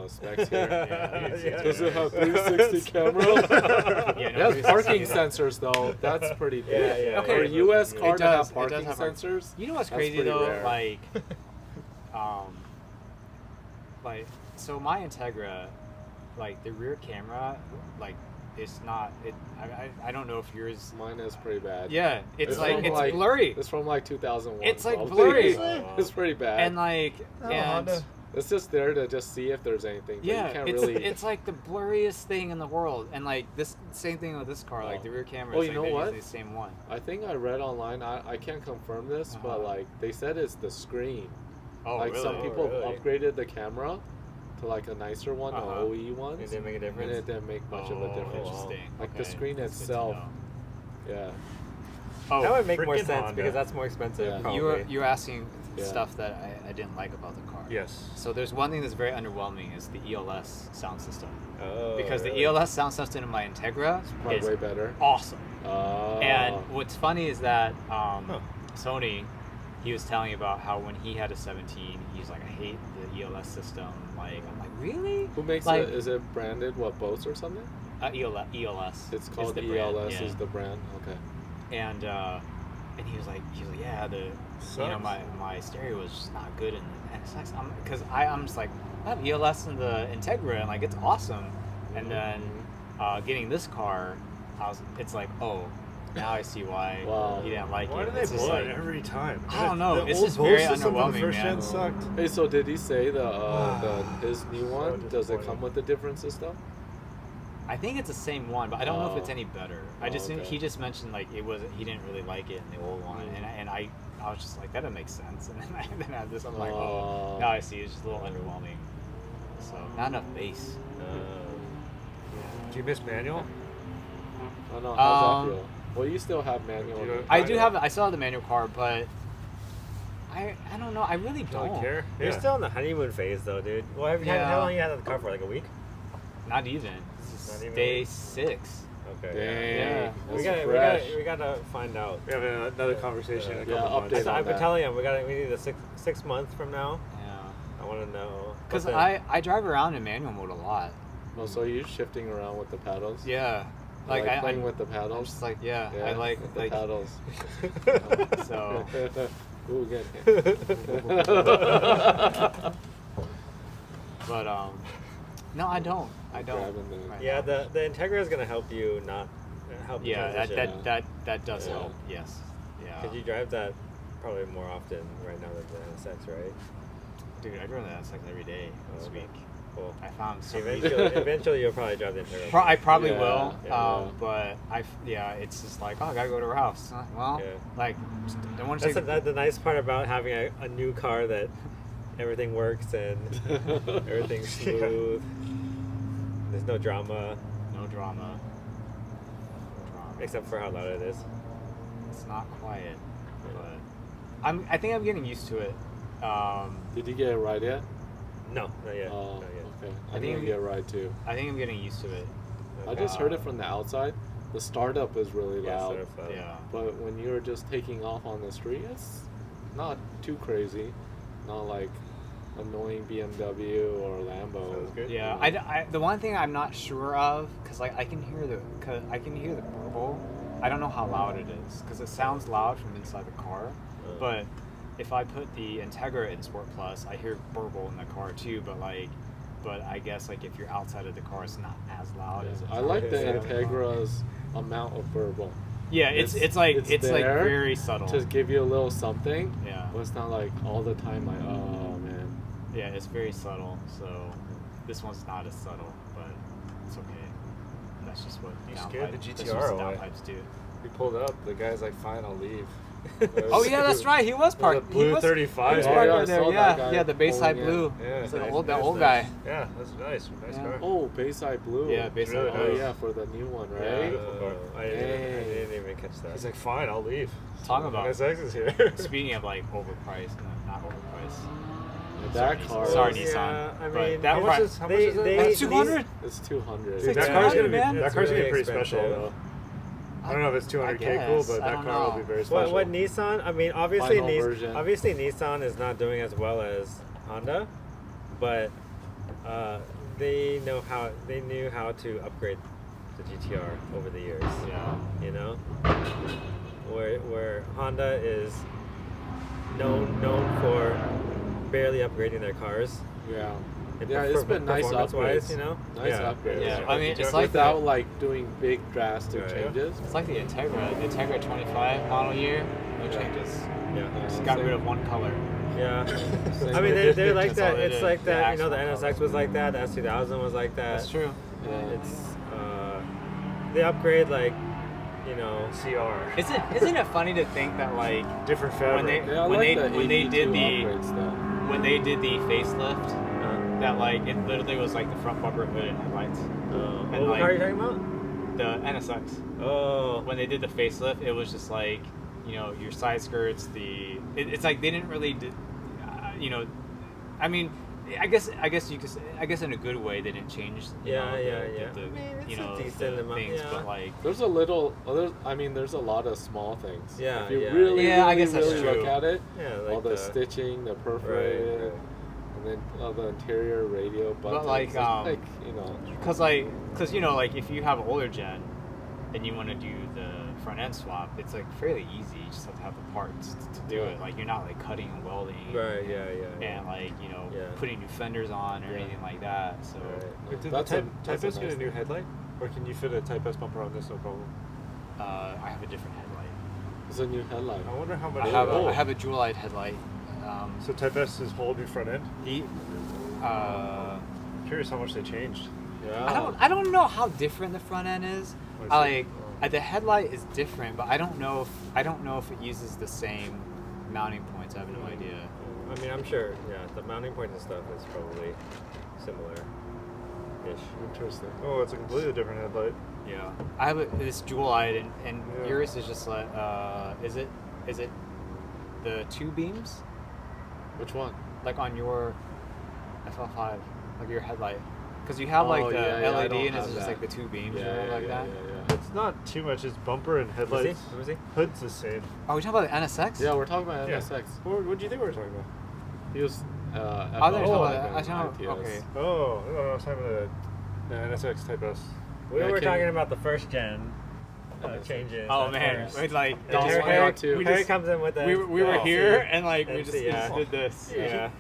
specs here. Yeah, Yeah. Does it have 360 camera? Yeah, It no, has parking 360. sensors though. That's pretty big. Yeah, yeah, Okay. For a US It car to does- have it parking does have park- sensors. you know what's That's crazy pretty though? rare. Like, so my Integra, like the rear camera, like it's not. I don't know if yours. Mine is pretty bad. Yeah, it's like from, it's blurry. It's from like 2001. It's, like, probably. blurry. It's pretty bad. And like, Oh, and Honda. it's just there to just see if there's anything. But yeah, you can't it's really. it's like the blurriest thing in the world. And like this same thing with this car, like the rear camera. Oh, is you like know they're what? using the same one. I think I read online. I can't confirm this, but Uh-huh. like they said it's the screen. Oh, like really? some people really? upgraded the camera to like a nicer one, Uh-huh. the OE ones, It didn't make a and difference. it didn't make much of a Oh, difference. interesting. Like the Okay. screen That's good to itself. know. Yeah. Oh, That would make more frickin' sense Honda. because that's more expensive. Yeah. Probably. you were asking Yeah. stuff that I didn't like about the car. Yes. So there's one thing that's very underwhelming is the ELS sound system. Oh, Because really? the ELS sound system in my Integra Probably is way better. awesome. Oh. And what's funny is that Huh. Sony, he was telling about how when he had a 17, he's like, I hate the ELS system. Like, I'm like, really? Who makes like, it? Is it branded what, Bose or something? ELS. It's is called the brand, ELS yeah. is the brand. Okay. And he was like, yeah, Sucks. my stereo was just not good in the NSX. Because I'm just like, I have ELS in the Integra and like it's awesome. And then getting this car, it's like, oh, now I see why Wow. he didn't like Why it. do they It's just blow it like, every time? I don't know, The it's old just very Bose system from the underwhelming, first man. gen sucked. Hey, so did he say his new So one? Does it disappointing. come with a different system? I think it's the same one, but I don't know if it's Oh. any better. Oh, okay. He just mentioned like he didn't really like it in the old one, and I was just like that doesn't make sense. And then I had this, I'm like, oh, Oh. now I see. It's just a little underwhelming. So not enough bass. Do you miss manual? I don't know. How's Um, that feel? Well, you still have manual. You don't- I do have. I still have the manual car, but I don't know. I really Don't don't care. You're Yeah. still in the honeymoon phase, though, dude. Well, how Yeah. long you had the car for? Like a week? Not even. This is Not even a day week? 6. Okay. Dang. We That's gotta, fresh. we gotta find out. We have another conversation in a Yeah, couple update months. on I've been that. telling him we need a six months from now. Yeah. I want to know. Because But I drive around in manual mode a lot. Oh, so you're shifting around with the paddles? Yeah. Like Like playing I'm with the I'm paddles? just like, yeah, Yeah, I like with the like paddles. so. Ooh, good. But no, I don't. I don't. Grabbing the- right yeah, now. the Integra is gonna help you not help. you Yeah, transition. that does Yeah. help. Yes. Yeah. Because you drive that probably more often right now than the NSX, right? Dude, I drove the NSX every day this Okay. week. Cool. I found so Eventually, you'll probably drive the Integra. I probably Yeah, will, yeah. but it's just like, oh, I gotta go to her house. Well, Yeah. like, don't want to That's take the nice part about having a new car that everything works and everything's smooth. There's no drama, no drama. except for how loud it is. It's not quiet, but I think I'm getting used to it. Did you get a ride yet? No, not yet. Oh, Not yet. okay. I think didn't we- get a ride too. I think I'm getting used to it. I just heard it from the outside. The startup is really Yeah, loud. sort of, Yeah. But when you're just taking off on the street, it's not too crazy. Not like annoying BMW or Lambo. Sounds good. Yeah, I the one thing I'm not sure of, cause like I can hear the burble. I don't know how loud it is, cause it sounds loud from inside the car. But if I put the Integra in Sport Plus, I hear burble in the car too. But I guess like if you're outside of the car, it's not as loud as. I like the Yeah. Integra's amount of burble. Yeah, it's like there very subtle. to give you a little something. Yeah. But it's not like all the time like, oh man. Yeah, it's very subtle. So this one's not as subtle, but it's okay. That's just what You scared the that's GTR what away. downpipes do. We pulled up. The guy's like, "Fine, I'll leave." Oh yeah, that's right. He was There's a parked. blue he was, 35. He was Oh, parked yeah, I right there. saw that Yeah, guy yeah, the Bayside pulling in. Blue. Yeah, It's the nice, old, that nice, old nice. guy. Yeah, that's nice. Nice Yeah. car. Oh, Bayside Blue. Yeah, Bayside really Blue. Oh nice. yeah, for the new one, Yeah, right? beautiful car. I didn't even catch that. He's like, "Fine, I'll leave." Talking about NSX is here. speaking of like overpriced, no, not overpriced. That Sorry, car. Sorry, is- Nissan. Yeah, I but mean, that how much pri- is how much is it? That's 200. It's 200. It's Dude, like that car's 200, gonna be man. that It's car's gonna be really pretty special expensive. though. I don't know if it's 200K cool, guess. but I that don't car will know. be very special. What Nissan? I mean, obviously, Final version. obviously Nissan is not doing as well as Honda, but they knew how to upgrade the GTR over the years. Yeah. You know, where Honda is known for barely upgrading their cars. Yeah. And Yeah, it's been nice performance-wise, upgrades. you know. Nice Yeah. upgrades. Yeah, I mean, it's like Without like doing big drastic Right. changes. It's like the Integra 25 model year. No changes. Yeah. Just got rid of one color. Yeah. Same I mean, with they're like That's all that. they It's did. like The that. You know, the actual NSX was like that. The S2000 was like that. That's true. Yeah. It's they upgrade like, you know. CR. Isn't it funny to think that like Different fabric. when they Yeah, I when like they the when they did 82 the upgrades though. when they did the facelift, that like it literally was like the front bumper, hood, and headlights. What like- car are you talking about? The NSX. Oh. When they did the facelift, it was just like, you know, your side skirts. It's like they didn't really, you know, I mean, I guess you could. I guess in a good way they didn't change. You Yeah, know, yeah, the, yeah. The, I mean, it's you a know, decent the amount, things, yeah. but like. There's a lot of small things. Yeah, If you yeah. really, Yeah, I really, guess that's really look true. at it, Yeah, all like the stitching, the perforated, right. and then all the interior radio buttons. like, it's you know. Cause you know, like if you have older gen, and you want to do the front end swap, it's like fairly easy. You just have to have the parts to do Yeah. it. Like you're not like cutting and welding. Right. Yeah. And like, you know, Yeah. putting new fenders on or Yeah. anything like that. So Right. Wait, did That's the a- Type that's S a get a nice new thing. headlight, or can you fit a Type S bumper on this? No problem. I have a different headlight. It's a new headlight. I wonder how much. I have a dual light headlight. So Type S is whole new front end. I'm Curious how much they changed. Yeah. I don't know how different the front end is. I see. The headlight is different, but I don't know if it uses the same mounting points. I have no idea. I mean, I'm sure. Yeah, the mounting points and stuff is probably similar-ish. Interesting. Oh, it's a completely different headlight. Yeah, I have this dual light, and Yeah. yours is just like is it the two beams Which one? like on your FL5, like your headlight? Because you have like Oh, the yeah, I LED don't and it's have just that. like the two beams Yeah, or yeah, like yeah, that. yeah, yeah. It's not too much. It's bumper and Let me headlights. see. Let me see. Hood's the same. Are we talking about the NSX? Yeah, we're talking about Yeah. NSX. What do you think we were talking about? He was. Oh, they're FL5 talking about and I thought- ITS. okay. Oh, no, I was talking about the NSX Type S. We Yeah, were can- talking about the first gen changes. Oh at man, first. with like And Don't Harry, worry Harry, about two. Harry comes in with the. we were the here NC. and like we NC, just yeah. did this. Yeah.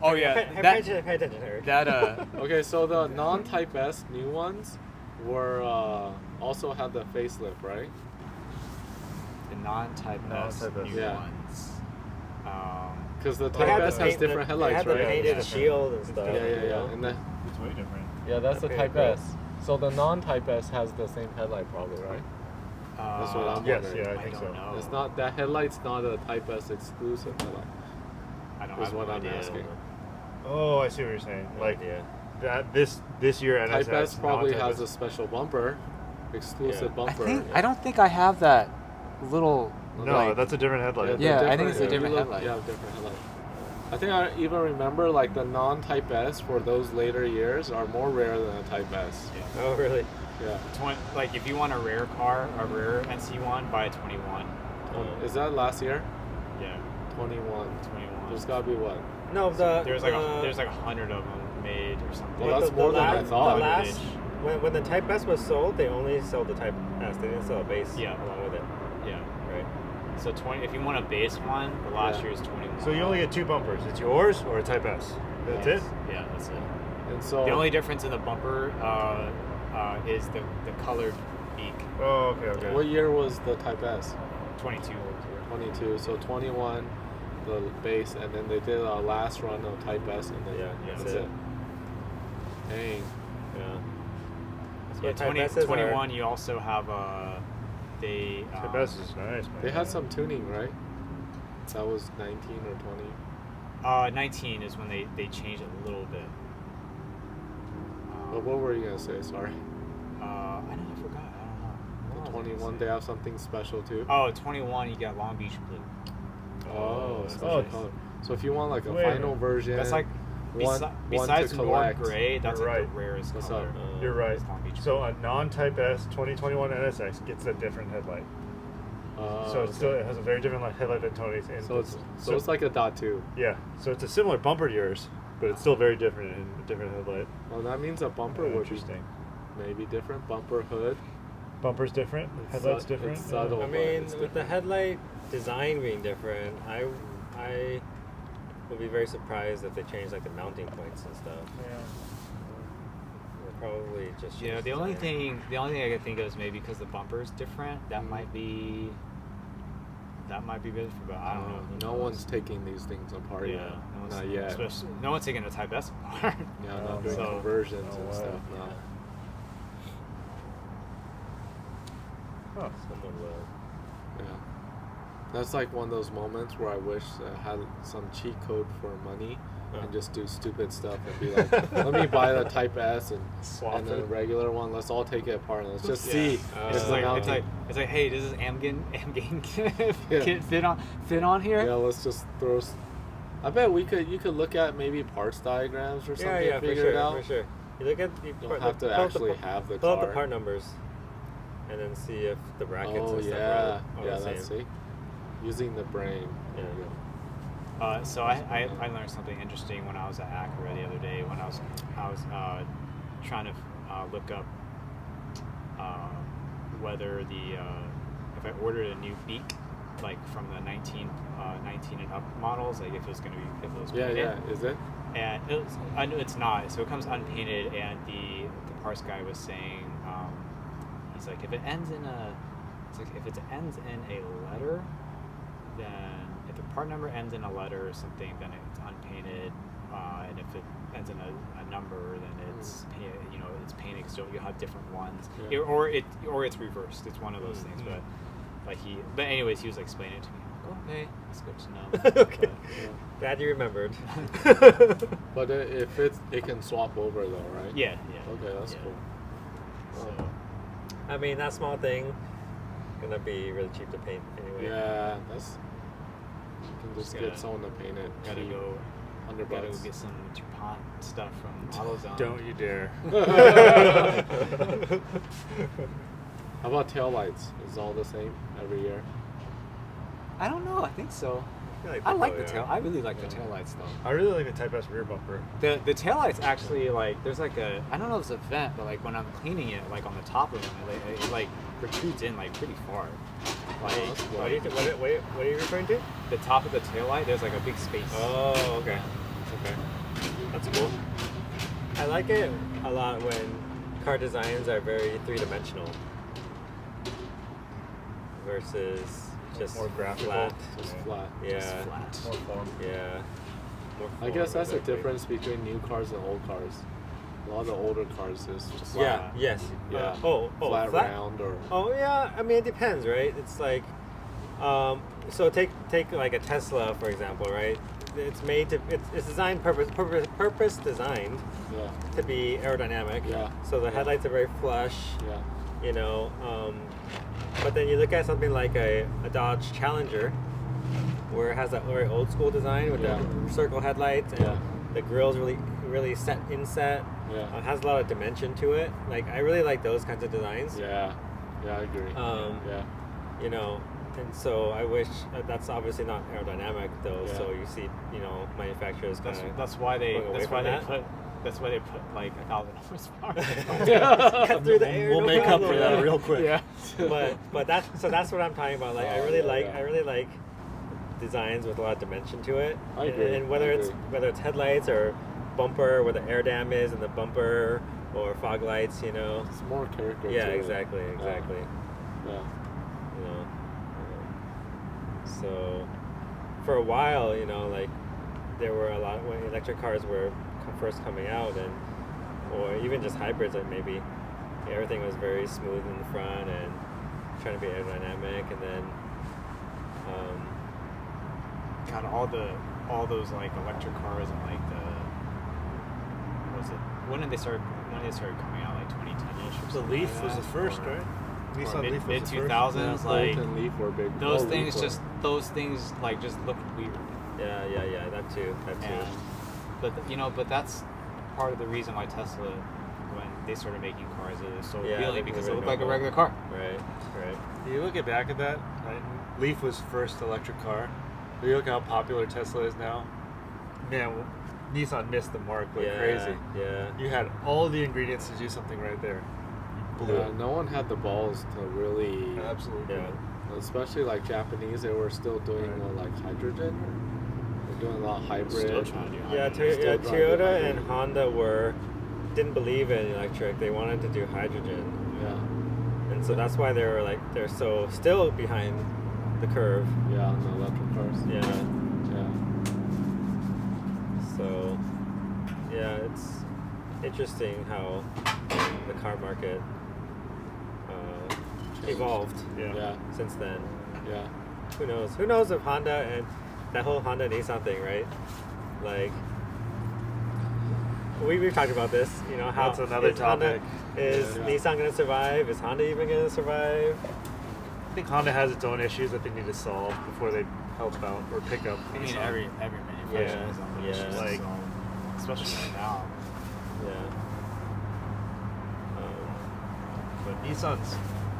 Oh yeah. Pay attention, Harry. That Okay, so the non-Type S new ones were also had the facelift, right? the non-Type S Non-Type S. new Yeah. ones. Because the They Type had S the has paint- different They headlights, had the right? painted Yeah. shield and stuff. Yeah, you know? And the, It's way different. yeah, that's the Okay, Type cool. S. So the non-Type S has the same headlight, probably, right? That's what I'm Yes, wondering. yeah, I I think don't so. know. It's not that headlight's not a Type S exclusive headlight. I don't Is have what no I'm idea. asking. Oh, I see what you're saying. Like yeah. that. This year NSX. Type S probably non-Type has a S. special bumper, exclusive Yeah. bumper. I don't think I have that little. No, like, that's a different headlight. Yeah, they're I think it's a If you different look- headlight. Yeah, different headlight. I think I even remember like the non-Type S for those later years are more rare than a Type S. Yeah. Oh, really? Yeah. Like if you want a rare car, a rare NC1, buy a 21. Is that last year? Yeah, 21. 21. There's gotta be what? No, There's like 100 of them made or something. Well, that's more than I thought. The last, Vintage. when the Type S was sold, they only sold the Type S. They didn't sell a base Yeah. along with it. Yeah. Right. So 20. If you want a base one, the last Yeah. year's 21. So you only get two bumpers. It's yours or a Type S. That's it. Yeah, that's it. And so The only difference in the bumper is the colored beak. Oh, okay. what year was the Type S? 22. 22. So 21, the base, and then they did a last run of Type S, and then Yeah, that's that's it. it. Dang. Yeah. That's Yeah, what Type 20, S's 21. You also have they. Type S is nice, man. They had some tuning, right? That was 19 or 20. 19 is when they changed it a little bit. But what were you gonna say? Sorry. I forgot. I don't know. The What was I 21, gonna they say? have something special too. Oh, 21, you got Long Beach Blue. Oh, that's special nice. color. So if you want like a Wait a final minute. version, That's like one besides to Nord collect. Gray, that's You're like right. the rarest What's color. up? You're right. is Long Beach So Blue. a non-Type S 2021 NSX gets a different headlight. So it's still, it has a very different headlight than Tony's. And So it's like a dot two. yeah. So it's a similar bumper to yours, but it's still very different in a different headlight. Well, that means a bumper would be Interesting. maybe different. Bumper hood. Bumper's different. It's Headlight's su- different. it's subtle. I but mean, it's with the different. headlight design being different, I would be very surprised if they changed like the mounting points and stuff. They'll probably just Yeah, change the only design. thing I could think of is maybe because the bumper is different. That might be good for, but I don't know. Who No knows? one's taking these things apart Yeah, yet. no one's, Not yet. especially- no one's taking a Type S apart. Yeah, Oh, not doing so- conversions oh, and wow. stuff. No. Huh. Someone will. Yeah. That's like one of those moments where I wish I had some cheat code for money and just do stupid stuff and be like, let me buy the Type S and then a regular one. Let's all take it apart and let's just see. It's if the like mounting- hey, does this Amgen Yeah. kit fit on here? Yeah, let's just throw. I bet you could look at maybe parts diagrams or something. Yeah, for figure sure, it out. for sure. You look at Don't have to actually have the pull up car. the part numbers, and then see if the brackets Oh and stuff yeah, are all yeah. the Let's same. see. Using the brain. Yeah. So I learned something interesting when I was at Acura the other day when I was trying to look up whether if I ordered a new beak like from the 19 and up models, like if it was Yeah, painted. yeah. Is it? And I know it's not. So it comes unpainted, and the parts guy was saying, he's like, if it ends in a letter, then if the part number ends in a letter or something, then it's unpainted, and if it ends in a number, then it's it's painted. So you'll have different ones, Yeah. or it's reversed. It's one of those things, but. But anyways, he was like explaining it to me. I'm like, okay, that's good to know. Okay. Yeah. Glad you remembered. But if it can swap over though, right? Yeah. Okay, that's Yeah. cool. So, I mean, that small thing gonna be really cheap to paint anyway. Yeah, that's. You can just Gotta- get someone to paint it. gotta cheap. go $100 Gotta go get some DuPont stuff from AutoZone. Don't you dare. How about taillights? Is it all the same every year? I don't know. I think so. I like I really like the taillights though. I really like the Type S rear bumper. The taillights actually, like, there's like a, I don't know if it's a vent, but like when I'm cleaning it, like on the top of them, it like protrudes in like pretty far. Like, What are you referring to? the top of the taillight, there's like a big space. Oh, okay. Okay. That's cool. I like it a lot when car designs are very three-dimensional versus just More graphical. flat. Just flat. Yeah. Just flat. More form. Yeah. More I guess form, that's the exactly. difference between new cars and old cars. A lot of the older cars is just Yeah. flat. Yes. Yeah. Flat. Round or. Oh yeah. I mean, it depends, right? It's like, so take like a Tesla for example, right? It's made to it's designed purpose designed Yeah. to be aerodynamic. Yeah. So the Yeah. headlights are very flush. Yeah. You know, but then you look at something like a Dodge Challenger, where it has that very old school design with Yeah. the circle headlights and Yeah. the grille's really set inset. Yeah. It has a lot of dimension to it. Like I really like those kinds of designs. Yeah. Yeah, I agree. Yeah. You know, and so I wish that's obviously not aerodynamic though. Yeah. So you see, you know, manufacturers kind of That's why they going away from that. that's why they put like 1,000 horsepower. cut through the air. We'll no make up for problem. that real quick. Yeah. but that's what I'm talking about. Like I Oh, really yeah. I really like designs with a lot of dimension to it. I agree. And whether I it's agree. headlights or bumper, where the air dam is, and the bumper or fog lights, you know. It's more character. Yeah, to it. exactly. Yeah. You know. So for a while, you know, like there were a lot when electric cars were first coming out, and or even just hybrids, like maybe everything was very smooth in the front and trying to be aerodynamic, and then God, all those like electric cars and like what was it? When did they start coming out? Like 2010ish. The Leaf was the first, right? Nissan Leaf was Mid the first. 2000s, Yeah, like Bolt and Leaf were big. those Oh, things Leaf were- those things like just look weird. yeah, that too. And, but that's part of the reason why Tesla, when they started making cars, it was so Yeah, appealing they because were it looked like a normal. regular car. Right. You look back at that, right? Leaf was first electric car. You look how popular Tesla is now. Man, Nissan missed the mark like Yeah, crazy. yeah. You had all the ingredients to do something right there. Blew Yeah, it. no one had the balls to really, Absolutely. Yeah. especially like Japanese. They were still doing Right. like hydrogen. They're doing a lot of hybrid. Still trying to do Yeah, hydrogen. Still driving Toyota hybrid. and Honda didn't believe in electric. They wanted to do hydrogen, Yeah, and so that's why they're so still behind the curve. yeah, on the electric cars. Yeah. Yeah, So, yeah, it's interesting how the car market evolved Yeah. yeah, since then. yeah. Who knows? Who knows if Honda and that whole Honda Nissan thing, right? Like, we've talked about this. You know, how That's another is Honda- topic. Is Yeah. Nissan going to survive? Is Honda even going to survive? I think Honda has its own issues that they need to solve before they help out or pick up. I mean, Nissan. every manufacturer Yeah, has own yeah. issues, Like- so, especially right now. Yeah. But Nissan's,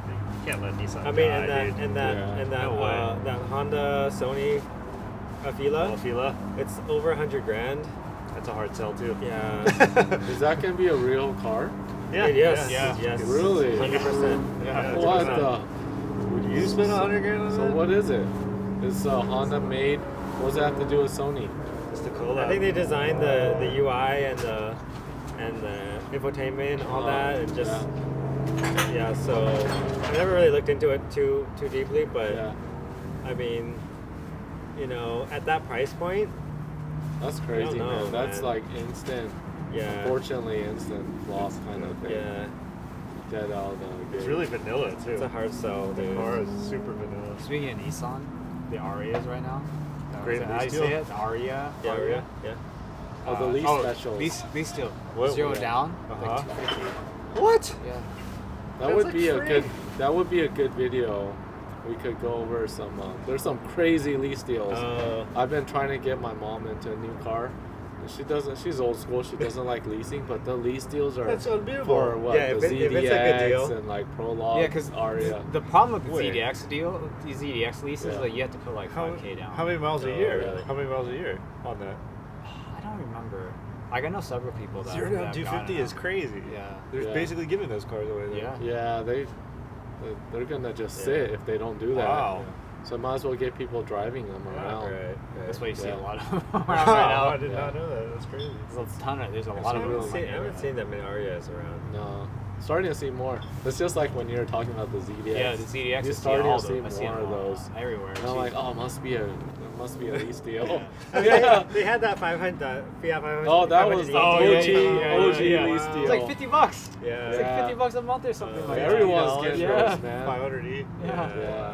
you can't let Nissan I mean, die, and that dude. and that Yeah. and that No way. that Honda Sony Afeela, Fila, it's over $100,000. that's a hard sell too. Yeah. Is that gonna be a real car? Yeah. Yes. Yeah. Yes. Really? 100%. Yeah. What 100%. the? Would you spend $100,000 on So that? what is it? Is Honda made? What does that have to do with Sony? Just a collab. I think they designed the UI and the infotainment and all that, and just yeah. So I never really looked into it too deeply, but Yeah, I mean, you know, at that price point, that's crazy, know, man. That's man. like instant. yeah, Unfortunately, instant loss kind of thing. yeah, Dead out of the It's gate. really vanilla too. it's a hard sell, The dude. car is super vanilla. Speaking of Nissan, the Arias right now. Great Is that how you lease say deal. it? The Aria. Yeah, Aria? yeah. Oh, the lease specials. Lease deal. What- 0 what- down. Uh-huh. Like 250. What? Yeah. That That's would like be a free. good. That would be a good video. We could go over some. There's some crazy lease deals. I've been trying to get my mom into a new car, She doesn't. She's old school. She doesn't like leasing, but the lease deals are That's unbeatable. for what Yeah, the if it's a good deal. ZDX and like Prologue. Yeah, because Aria. the problem with the Wait. ZDX deal, these ZDX leases, Yeah. like you have to put like How, 5K down. how many miles a Oh, year? really? How many miles a year on that? I don't remember. Like I know several people that 0 that down have 250 gotten is them. crazy. Yeah. They're Yeah. basically giving those cars away. Then. Yeah. Yeah, they're gonna just Yeah. sit if they don't do that. Wow. So might as well get people driving them around. Right. That's why you see Yeah. a lot of them Wow, around right now. I did Yeah. not know that. That's crazy. There's a I lot of haven't them. seen, I haven't seen that many Arias around. No, starting to see more. It's just like when you're talking about the ZDX. Yeah, the ZDX. You're I see starting all to of see them. I see more them of those. everywhere. And I'm like, oh, there must be a lease deal. Yeah. They had that 500, Fiat 500. Oh, that was 500E. the OG lease deal. It's like $50. Yeah. It's like Yeah. $50 a month or something like that. Everyone's $50, getting yeah. those, man. 500E. Yeah. Yeah.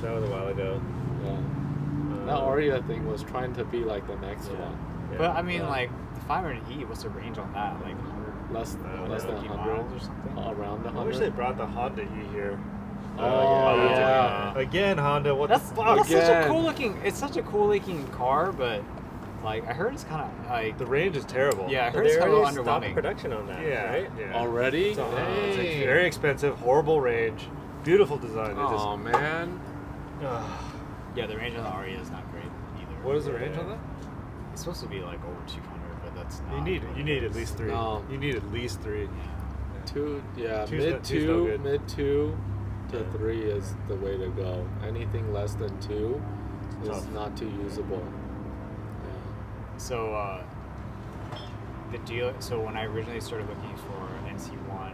That was a while ago. Yeah. That Aria thing was trying to be like the next Yeah. one. Yeah. But I mean, Yeah. like the 500E, what's the range on that? Like 100, Less than 50 100 miles or something? around I wish they 100. brought the Honda E here. Oh, yeah. Again, Honda. What That's the fuck? such a Again. cool looking. It's such a cool looking car, but like I heard it's kind of like The range is terrible. yeah, I But heard it's they kind of already stopped underwhelming. production on that, Yeah. right? Yeah. Already? It's like Dang. very expensive, horrible range, beautiful design. It just, Oh man. Yeah, the range on the Aria is not great either. what is the range on that? It's supposed to be like over 200, but that's not. You need at least 3. No. You need at least 3. Two's two's no good. mid 2 to 3 is the way to go. Anything less than 2 is Tough. not too usable. So the deal. So when I originally started looking for NC1,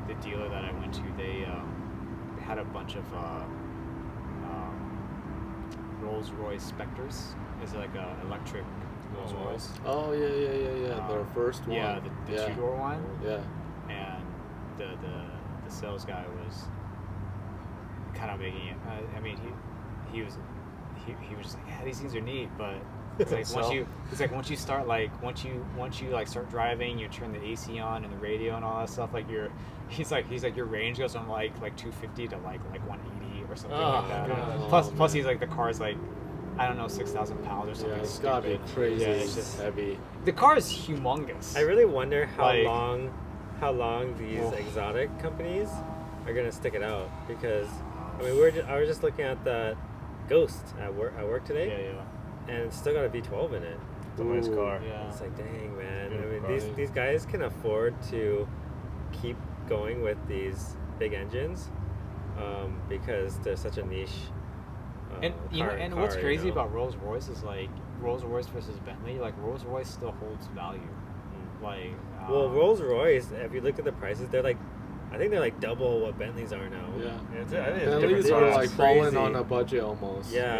the dealer that I went to, they had a bunch of Rolls-Royce Spectres. Is like a electric Rolls-Royce. Oh yeah. Their first one. Yeah, the yeah. two-door one. Yeah. And the sales guy was kind of making it. I mean, he was just like, yeah, these things are neat, but it's like once you start once you like start driving, you turn the AC on and the radio and all that stuff. Like he's like your range goes from like 250 to like 180 or something like that. God. Plus he's like the car's like I don't know 6,000 pounds or something. Yeah, it's gotta be stupid. crazy. Yeah, it's just heavy. the car is humongous. I really wonder how Like- long these Oh. exotic companies are gonna stick it out, because I mean I was just looking at the Ghost at work today, and it's still got a V12 in it. It's a nice car. Yeah. It's like, dang, man. Beautiful I mean, car. these guys can afford to keep going with these big engines, because they're such a niche. And car, what's you crazy know? about Rolls Royce is like Rolls Royce versus Bentley. Like Rolls Royce still holds value. Like Well, Rolls Royce, if you look at the prices, I think they're like double what Bentleys are now. Yeah. I think it's different Bentleys are class. like falling Crazy. on a budget almost. Yeah.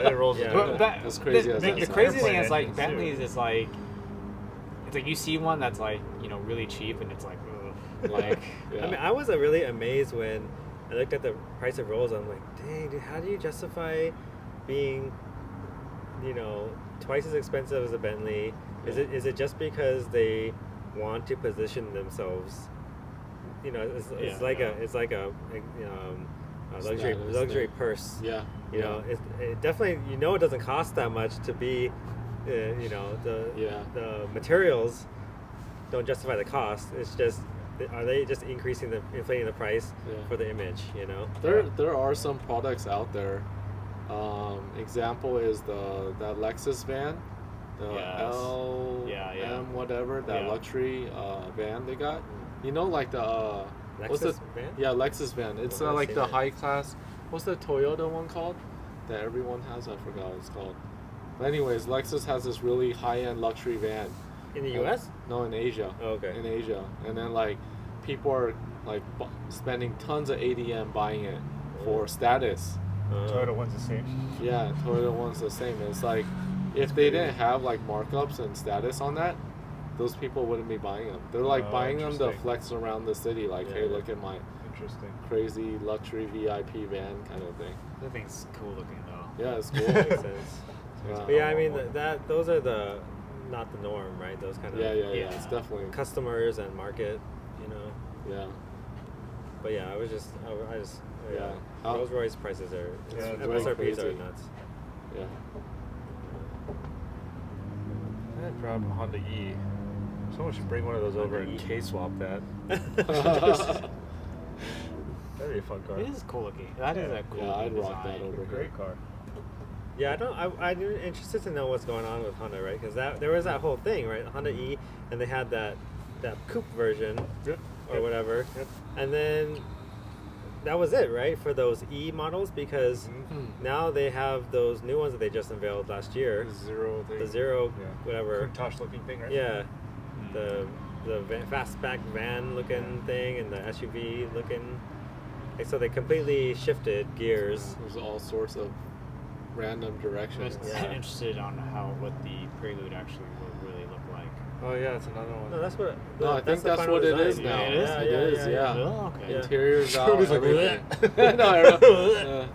It rolls Yeah. into But it. As crazy as the that crazy sounds. thing is like Engines, Bentleys too. is like it's like you see one that's like really cheap and it's like ugh, like Yeah. I mean, I was really amazed when I looked at the price of Rolls. I'm like, dang, dude, how do you justify being, twice as expensive as a Bentley? Is it just because they want to position themselves? It's like a luxury Status thing. purse. Yeah. It definitely it doesn't cost that much to be, the materials don't justify the cost. It's just, are they just inflating the price for the image? There are some products out there. Example is that Lexus van, the Yes. LM whatever, that Yeah. luxury van they got. Like the what's Lexus the van? yeah Lexus van. It's I've like seen the it. high class. What's the Toyota one called? That everyone has. I forgot what it's called. But anyways, Lexus has this really high end luxury van. In the U.S.? No, in Asia. Oh, okay. In Asia, and then like people are like spending tons of ADM buying it for status. Toyota one's the same. Yeah, Toyota one's the same. It's like if they didn't have like markups and status on that, those people wouldn't be buying them. They're like Oh, buying them to interesting. flex around the city. Like, hey, Yeah. look at my Interesting. crazy luxury VIP van kind of thing. the thing's cool looking though. Yeah, it's cool. Makes sense. Yeah. But yeah, I mean those are not the norm, right? Those kind of Yeah. Yeah. It's definitely customers and market, yeah. But yeah, I just Yeah. How- Rolls Royce prices are Yeah, it's MSRPs are crazy. nuts. Yeah. Proud Honda E. Someone should bring one of those over Honda and E. K-swap that. That'd be a fun car. It is cool looking. That is a cool Yeah, I'd rock design. that over here. Great car. Yeah, I'm interested to know what's going on with Honda, right? Because there was that whole thing, right? Honda E, and they had that coupe version Yep. or whatever, Yep. and then that was it, right, for those E models? Because now they have those new ones that they just unveiled last year, The zero thing. the zero, Yeah. whatever. Countach looking thing, right? Yeah, the fastback van looking thing and the SUV looking. Like, so they completely shifted gears. There's all sorts of random I'm directions. just Yeah. interested on what the Prelude actually would really look like. Oh yeah, it's another one. No, that's what. No, I think the that's final what it design. is now. Yeah, it is? It is, yeah. Oh, okay. Yeah. Interior's out, Screwed us like everything. No, I know.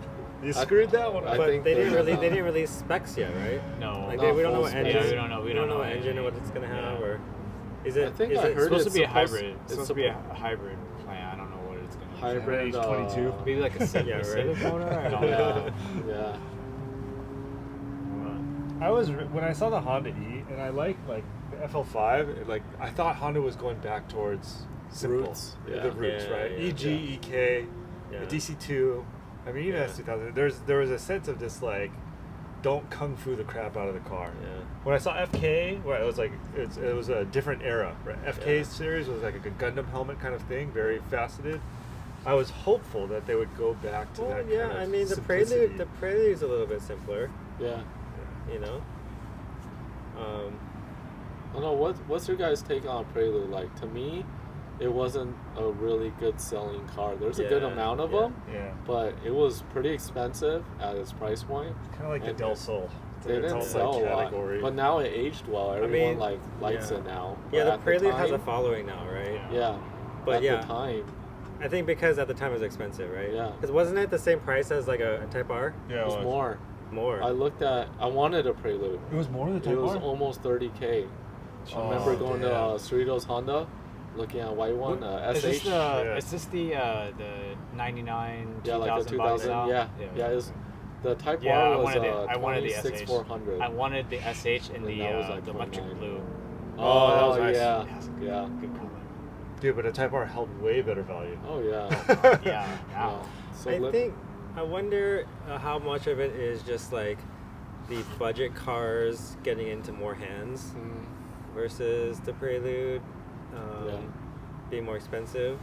You screwed that one I up. But think they didn't they're really not. they didn't release specs yet, right? No. Like Not we don't know full what specs. engine. Yeah, we don't know. We don't know what engine or what it's gonna have, Yeah. or is it? I think is I it heard It's supposed to be a supposed- hybrid. It's supposed to be a hybrid plan. I don't know what it's going to be. Hybrid. H22. Maybe like a Civic, Yeah, right. Civic motor? I don't Yeah, know. yeah. When I saw the Honda E, and I like the FL5. I thought Honda was going back towards simple, Roots, yeah. the roots, Yeah, right? yeah, EG, yeah. EK, Yeah. the DC2. I mean, even Yeah. S2000. There was a sense of just don't kung fu the crap out of the car. Yeah. When I saw FK, where it was it was a different era. Right? FK Yeah. series was like a Gundam helmet kind of thing, very faceted. I was hopeful that they would go back to Well, that. yeah. kind of I mean, simplicity. the Prelude's a little bit simpler, Yeah. you know. I don't know, what's your guys' take on Prelude? Like, to me, it wasn't a really good selling car. There's a good Yeah, amount of yeah. them, Yeah, but it was pretty expensive at its price point. kind of like the And Del Sol. They It's didn't all, sell a lot, category. but now it aged well. Everyone mean, likes yeah. it now. Yeah, But the at Prelude has a time- following now, right? Yeah, But at yeah. the time, I think because at the time it was expensive, right? Yeah. Because wasn't it the same price as like a Type R? yeah, it was more. More. I wanted a Prelude. It was more than It was almost 30K. I remember going to Cerritos Honda, looking at a white one, Is SH. this the 99 Yeah, like the 2000 body 2000. style? Yeah, it was, the Type Yeah, R I was wanted the 26 SH. 400. I wanted the SH and And the that was like electric 29. blue. Oh, that was nice. yeah, Yes. yeah. Good color. Dude, but a Type R held way better value. Oh yeah. Yeah. Yeah. So I wonder how much of it is just like the budget cars getting into more hands versus the Prelude Yeah. being more expensive.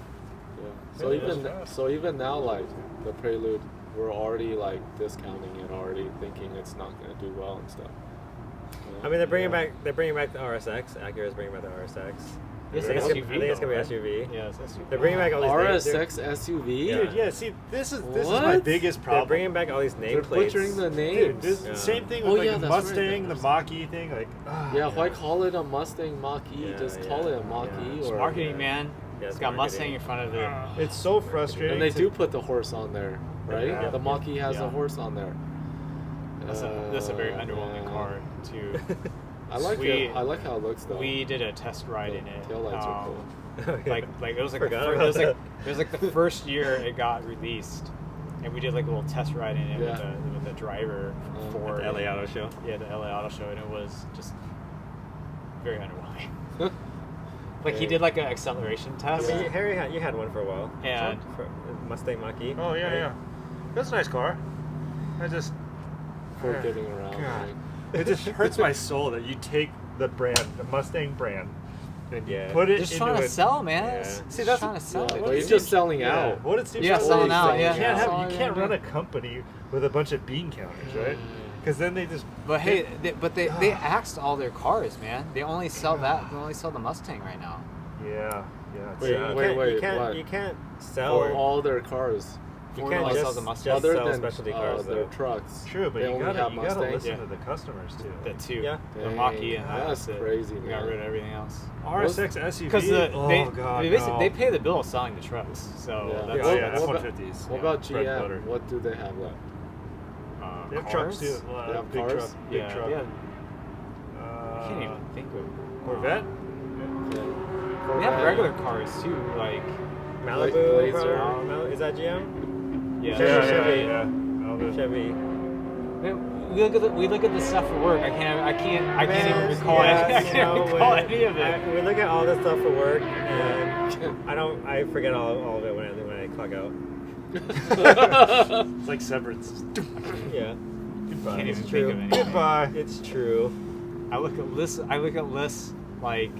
Yeah. Yeah, So even now, like the Prelude, we're already like discounting it already, thinking it's not gonna do well and stuff. Yeah. I mean, they're bringing back the RSX. Acura's bringing back the RSX. It's I think SUV, I think it's gonna be though, SUV. Yeah, it's SUV. They're bringing back all these RSX SUV. Yeah. Dude, yeah. See, this is my What? biggest They're problem. bringing back all these They're nameplates. butchering the Dude, names. this Yeah. same thing Oh, with yeah, the that's right, Mustang, the there's- Mach-E thing. Yeah, why call it a Mustang Mach-E? Yeah, Just call it a yeah, Mach-E. yeah. Or, Marketing, man. Yeah, It's it's got marketing. Mustang in front of it. It's so frustrating. And they to- do put the horse on there, right? Yeah. The Mach-E has Yeah. a horse on there. That's a very underwhelming man. car too. I like We- it. I like how it looks though. We did a test ride in it. Taillights are cool. Like it was like Forgot it about was like that. it was like the first year it got released, and we did like a little test ride in it Yeah. with the driver for At the LA Auto Show. Yeah, the LA Auto Show, and it was just very underwhelming. Like he did like an acceleration I test. mean, Harry, you had one for a while. And- for Mustang Mach-E. Oh yeah, right? yeah. That's a nice car. I just For getting around. God. Right? It just hurts my soul that you take the brand, the Mustang brand, and you Yeah. put it Just into trying to it. sell, man. Yeah. It's See, just that's trying to sell. Yeah, it. but he's just selling out. What it's Yeah, selling out, yeah. You can't Selling have. You can't out. run a company with a bunch of bean counters, right? Because then they just. But hey, they axed all their cars, man. They only sell that. They only sell the Mustang right now. Yeah, yeah. It's Wait, sad. wait. You can't For sell. all their cars. You Ford can't only just, sells the Mustang. just Other sell than specialty cars. their though. trucks. True, but they you only gotta have listen Mustangs. to the customers too. The two, Yeah. the Mach-E, and That's it. crazy, We man. got rid of everything else. RSX SUV. Because oh god, they pay the bill of selling the trucks. So Yeah. that's Oh yeah, What about- F-150s. What about bread and butter. GM? What do they have left? They have cars? trucks too. They have Big cars? truck. Big Yeah, truck. yeah. I can't even think of. Corvette. They have regular cars too, like Malibu, Blazer. is that GM? yeah. Chevy. yeah. Chevy. we look at the stuff for work. I can't even recall any of it. We look at all this stuff for work, and I forget all of it when I clock out. It's like Severance. Yeah. Goodbye. Can't even It's think true. of it. Goodbye. It's true. I look at lists like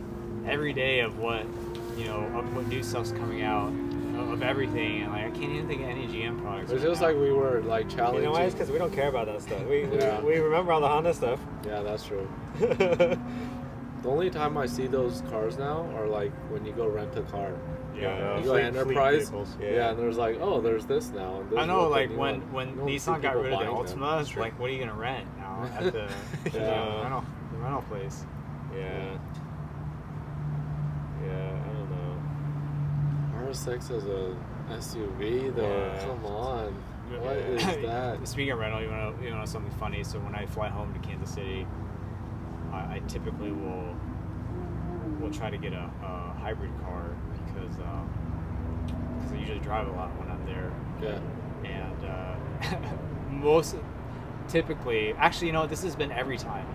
every day of what of what new stuff's coming out of everything, and like I can't even think of any GM products. It's right just now. like we were like challenging. You know why? It's because we don't care about that stuff. We Yeah. remember all the Honda stuff. Yeah, that's true. The only time I see those cars now are like when you go rent a car. Yeah. You go fleet Enterprise. vehicles. Yeah. And there's like, oh, there's this now. And this I is know, what the like new when one. You don't Nissan see got people rid of the buying them. Altima, it's like, what are you gonna rent now at the Yeah. rental place? Yeah. Yeah, I don't know. R6 is a SUV though. Yeah. Come on. What Yeah. is that? Speaking of rental, you know something funny. So when I fly home to Kansas City, I typically will try to get a hybrid car because I usually drive a lot when I'm there. Yeah. And typically, actually, this has been every time.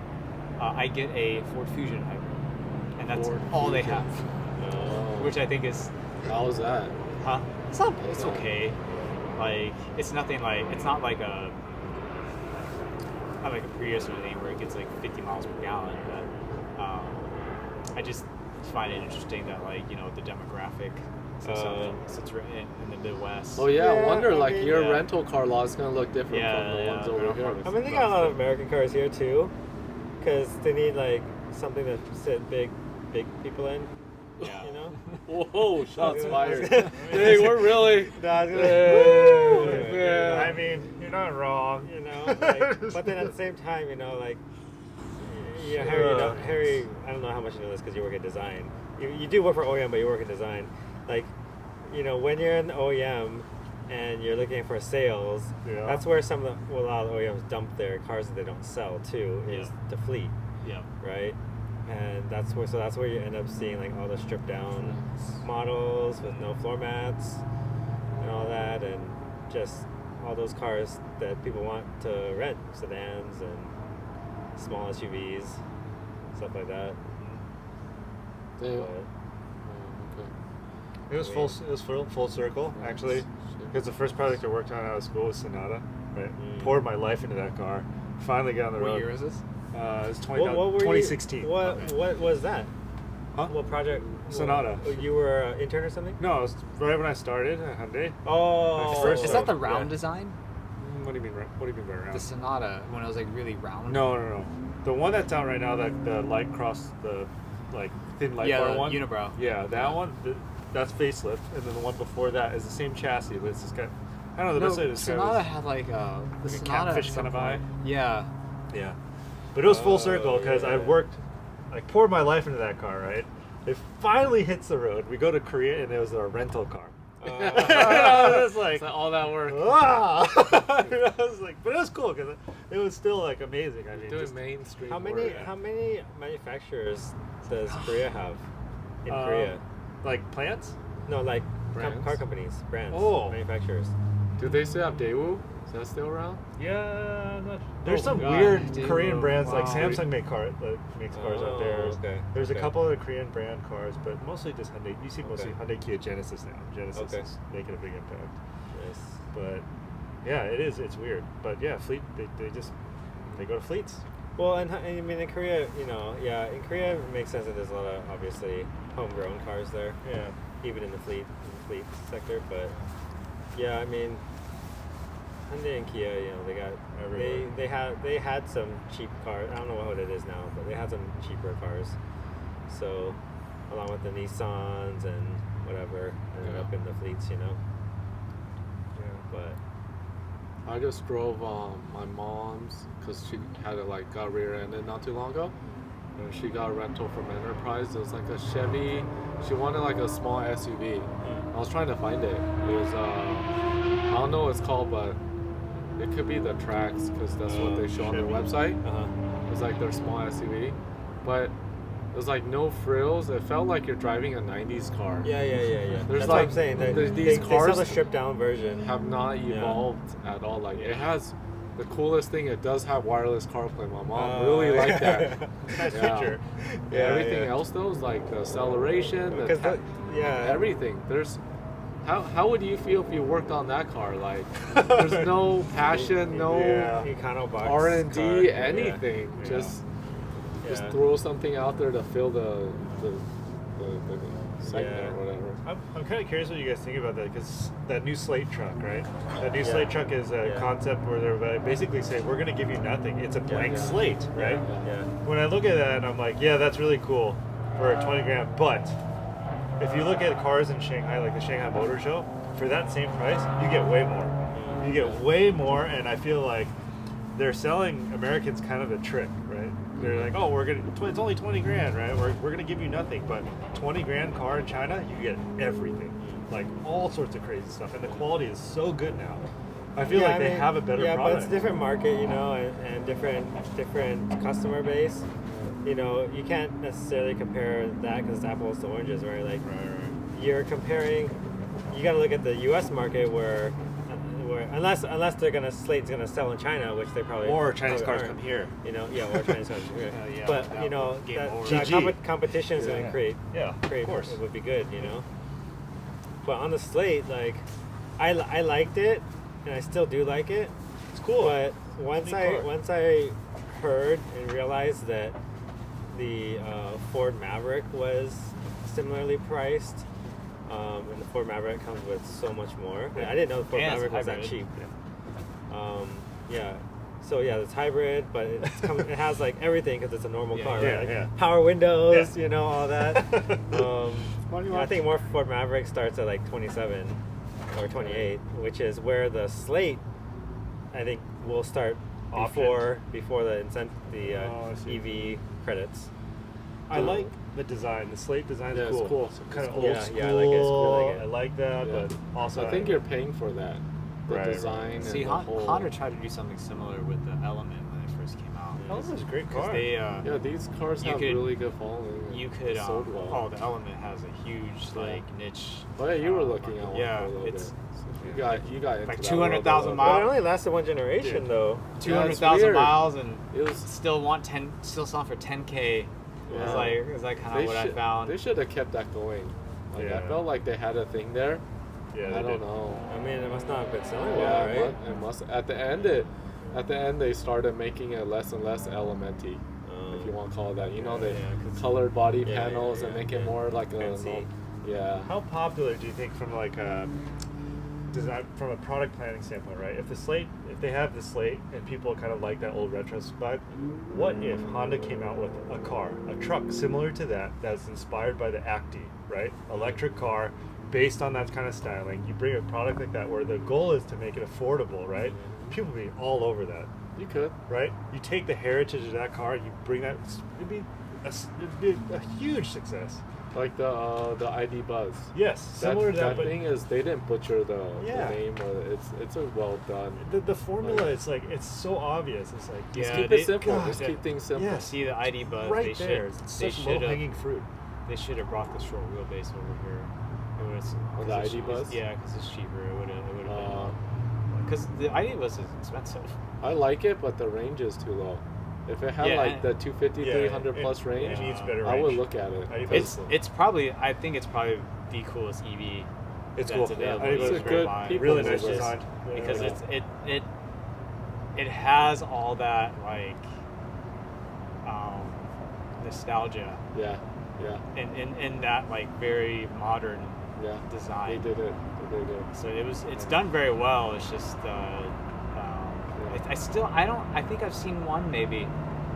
I get a Ford Fusion hybrid, and that's Ford all they Fusion. have, Oh. which I think is, How's that? it's okay. Like it's nothing like it's not like a Prius or anything where it gets like 50 miles per gallon, but I just find it interesting that the demographic sits right in the Midwest. Oh yeah, I Yeah, wonder I like mean, your yeah. rental car lot is gonna look different Yeah, from the yeah, ones the over rental here. car I mean, they got a lot of American cars here too, because they need like something to sit big people in. Yeah. You know. Whoa, shots fired. Hey, Hey, we're really. No, I was gonna, Yeah. I mean, you're not wrong. you know, like, but then at the same time, like, yeah, Harry, I don't know how much you know this because you work in design. You do work for OEM, but you work in design. Like, when you're in OEM and you're looking for sales, Yeah. that's where a lot of OEMs dump their cars that they don't sell too, is the fleet, Yeah. right? And that's where you end up seeing like all the stripped down models with no floor mats and all that, and just all those cars that people want to rent, sedans and small SUVs, stuff like that. Damn. But, Okay. It was full circle actually, because the first project I worked on out of school was Sonata. Right, poured my life into that car. Finally got on the road. What year is this? It was what were 2016. You, what was that? Huh? What project? Sonata. You were an intern or something? No, it was right when I started at Hyundai. Oh, First Is one. that the round Yeah. design? What do you mean? What do you mean by round? The Sonata, when it was like really round? No. The one that's out right now, that the light cross, the like thin light bar the one. unibrow. Yeah, that one. That's facelift, and then the one before that is the same chassis, but it's just got. I don't know. The best way to describe Sonata it had like the like a Sonata catfish at some kind of eye. point- Yeah. is, yeah. But it was full circle because I yeah. worked, like poured my life into that car. Right. It finally hits the road. We go to Korea, and it was a rental car. I was like, It's like all that work. ah! I was like, but it was cool because it was still like amazing. I mean, Doing just, mainstream. How many manufacturers does Korea have in Korea? like plants. No, like Brands? car companies, brands, Oh. manufacturers. Do they still have Daewoo? Is that still around? Yeah, I'm not. There's Oh, some God. weird Dude, Korean brands like wow. Samsung makes cars out there. Oh, okay, There's a okay. couple other Korean brand cars, but mostly just Hyundai. You see mostly Okay. Hyundai, Kia, Genesis now. Genesis Okay. is making a big impact. Nice. But yeah, it is. It's weird. But yeah, fleet. They go to fleets. Well, and I mean in Korea, in Korea it makes sense that there's a lot of obviously homegrown cars there, Yeah. even in the fleet sector. But yeah, I mean, Hyundai and Kia, they got Everywhere. they had some cheap cars. I don't know what it is now, but they had some cheaper cars. So along with the Nissans and whatever, ended Yeah. up in the fleets, Yeah. But I just drove my mom's because she had it like got rear-ended not too long ago, and she got a rental from Enterprise. It was like a Chevy. She wanted like a small SUV. I was trying to find it. It was I don't know what it's called, but it could be the Trax because that's what they show on their Chevy. website. uh-huh. It was like their small SUV, but it was like no frills. It felt like you're driving a '90s car. Yeah. There's That's what like- I'm saying. there's They these sell cars the stripped down version. Have not Yeah. evolved at all. Like it has the coolest thing, it does have wireless CarPlay. My mom really liked that. Nice feature. Yeah, everything else though is like the acceleration, everything. There's how would you feel if you worked on that car? Like, there's no passion, no Econobox R&D, anything. Yeah. Just throw something out there to fill the segment or whatever. I'm kind of curious what you guys think about that, because that new Slate Truck, right? That new Slate Truck is a concept where they're basically saying, we're going to give you nothing. It's a blank slate, right? Yeah. When I look at that, I'm like, yeah, that's really cool for 20 grand. But if you look at cars in Shanghai, like the Shanghai Motor Show, for that same price, you get way more. You get way more, and I feel like they're selling Americans kind of a trick, right? They're like, oh, it's only 20 grand, right? We're gonna give you nothing, but 20 grand car in China, you get everything, like all sorts of crazy stuff, and the quality is so good now. I feel like they have a better product. Yeah, but it's a different market, you know, and different customer base. You know, you can't necessarily compare that because it's apples to oranges, right? Like, you're comparing. You got to look at the U.S. market where unless Slate's gonna sell in China, which they probably Chinese cars aren't, come here. You know, or Chinese cars come here. But you know, competition is gonna create. Of course, it would be good, you know. But on the Slate, like, I liked it, and I still do like it. It's cool. But once I heard and realized that the Ford Maverick was similarly priced. And the Ford Maverick comes with so much more. I didn't know the Ford Maverick was that cheap. So it's hybrid, but it has like everything because it's a normal car, right? Like power windows, you know, all that. I think more Ford Maverick starts at like 27 or 28, which is where the Slate, I think, will start before the EV credits. I like the design. The Slate design is cool. It's cool. So kind of cool. old school. I like it. I like that, but also I think you're paying for that. The design. Right. See, Honda tried to do something similar with the Element when it first came out. That was a great car. They, these cars have really good following. You could sold well. Oh, the Element has a huge niche. Oh yeah, you were looking at one. Yeah, for a it's bit. You got into like that 200,000 But miles. it only lasted one generation, though. 200,000 miles, and it was still selling for 10K. Yeah. It was like kind of what I found. They should have kept that going. Like, I felt like they had a thing there. Yeah, I don't know. I mean, it must not have been selling well, right? It must. At the end, they started making it less and less elementy, if you want to call it that. You know, they colored body panels and make it more like fancy. How popular do you think from like a design, from a product planning standpoint, right? If they have the Slate and people kind of like that old retro spot, what if Honda came out with a truck similar to that's inspired by the Acti, right? Electric car based on that kind of styling. You bring a product like that where the goal is to make it affordable, right? People would be all over that. You could, right? You take the heritage of that car, you bring that. It'd be a huge success. Like the ID Buzz. Yes, similar to that. That thing is, they didn't butcher the name. It's a well done. The formula, it's so obvious. It's like just keep it simple. Just keep things simple. Yeah. See the ID Buzz right there. It's such low hanging fruit. They should have brought the short wheelbase over here. It was the ID Buzz. Yeah, because it's cheaper. It would have been. Because the ID Buzz is expensive. I like it, but the range is too low. If it had like the 250, 300 plus range, it needs better range. I would look at it. It's probably, I think it's probably the coolest EV. It's that's cool. available. It's a good, really nice design. Because it has all that like nostalgia. Yeah. In that like very modern design. They did it. So it's done very well. It's just I think I've seen one maybe.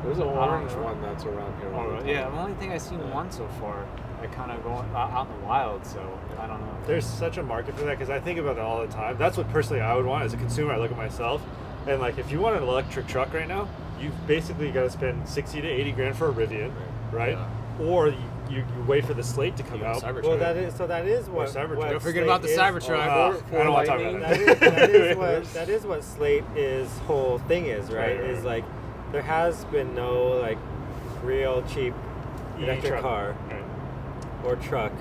There's an orange one that's around here. The only thing I've seen one so far. They're kind of going out in the wild, so I don't know. There's such a market for that because I think about it all the time. That's what personally I would want as a consumer. I look at myself, and like if you want an electric truck right now, you've basically got to spend 60 to 80 grand for a Rivian, right? Yeah. Or you wait for the Slate to come out. Well, that is what. Don't forget about the Cybertruck. I don't want to talk about it. That is what Slate whole thing is, right? Is like there has been no like real cheap electric car or truck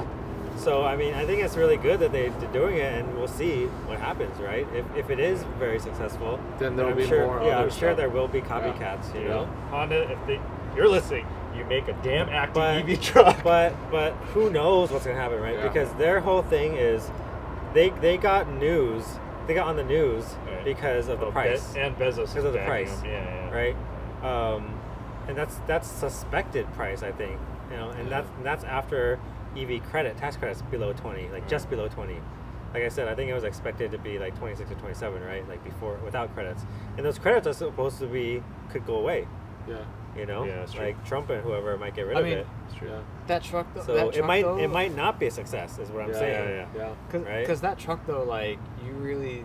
So I mean, I think it's really good that they're doing it, and we'll see what happens, right? If it is very successful, Then there'll I'm be sure, more. Yeah, other I'm sure stuff. there will be copycats. You know, Honda, if you're listening, you make a damn active But- EV truck. but who knows what's gonna happen, right? Yeah. Because their whole thing is, they got news. They got on the news Right. because of the price, and Bezos Because of the backing price. them. Yeah. right? And that's suspected price, I think. You know, and that's after EV tax credits below 20, like just below 20. Like I said, I think it was expected to be like 26 or 27, right? Like before, without credits. And those credits are supposed to could go away. Yeah. You know, Yeah, that's true. like Trump and whoever might get rid I of mean, it. Yeah. That truck, So that truck though, it might not be a success, is what I'm Yeah, saying. Yeah. Cause, right? 'cause that truck though, like you really,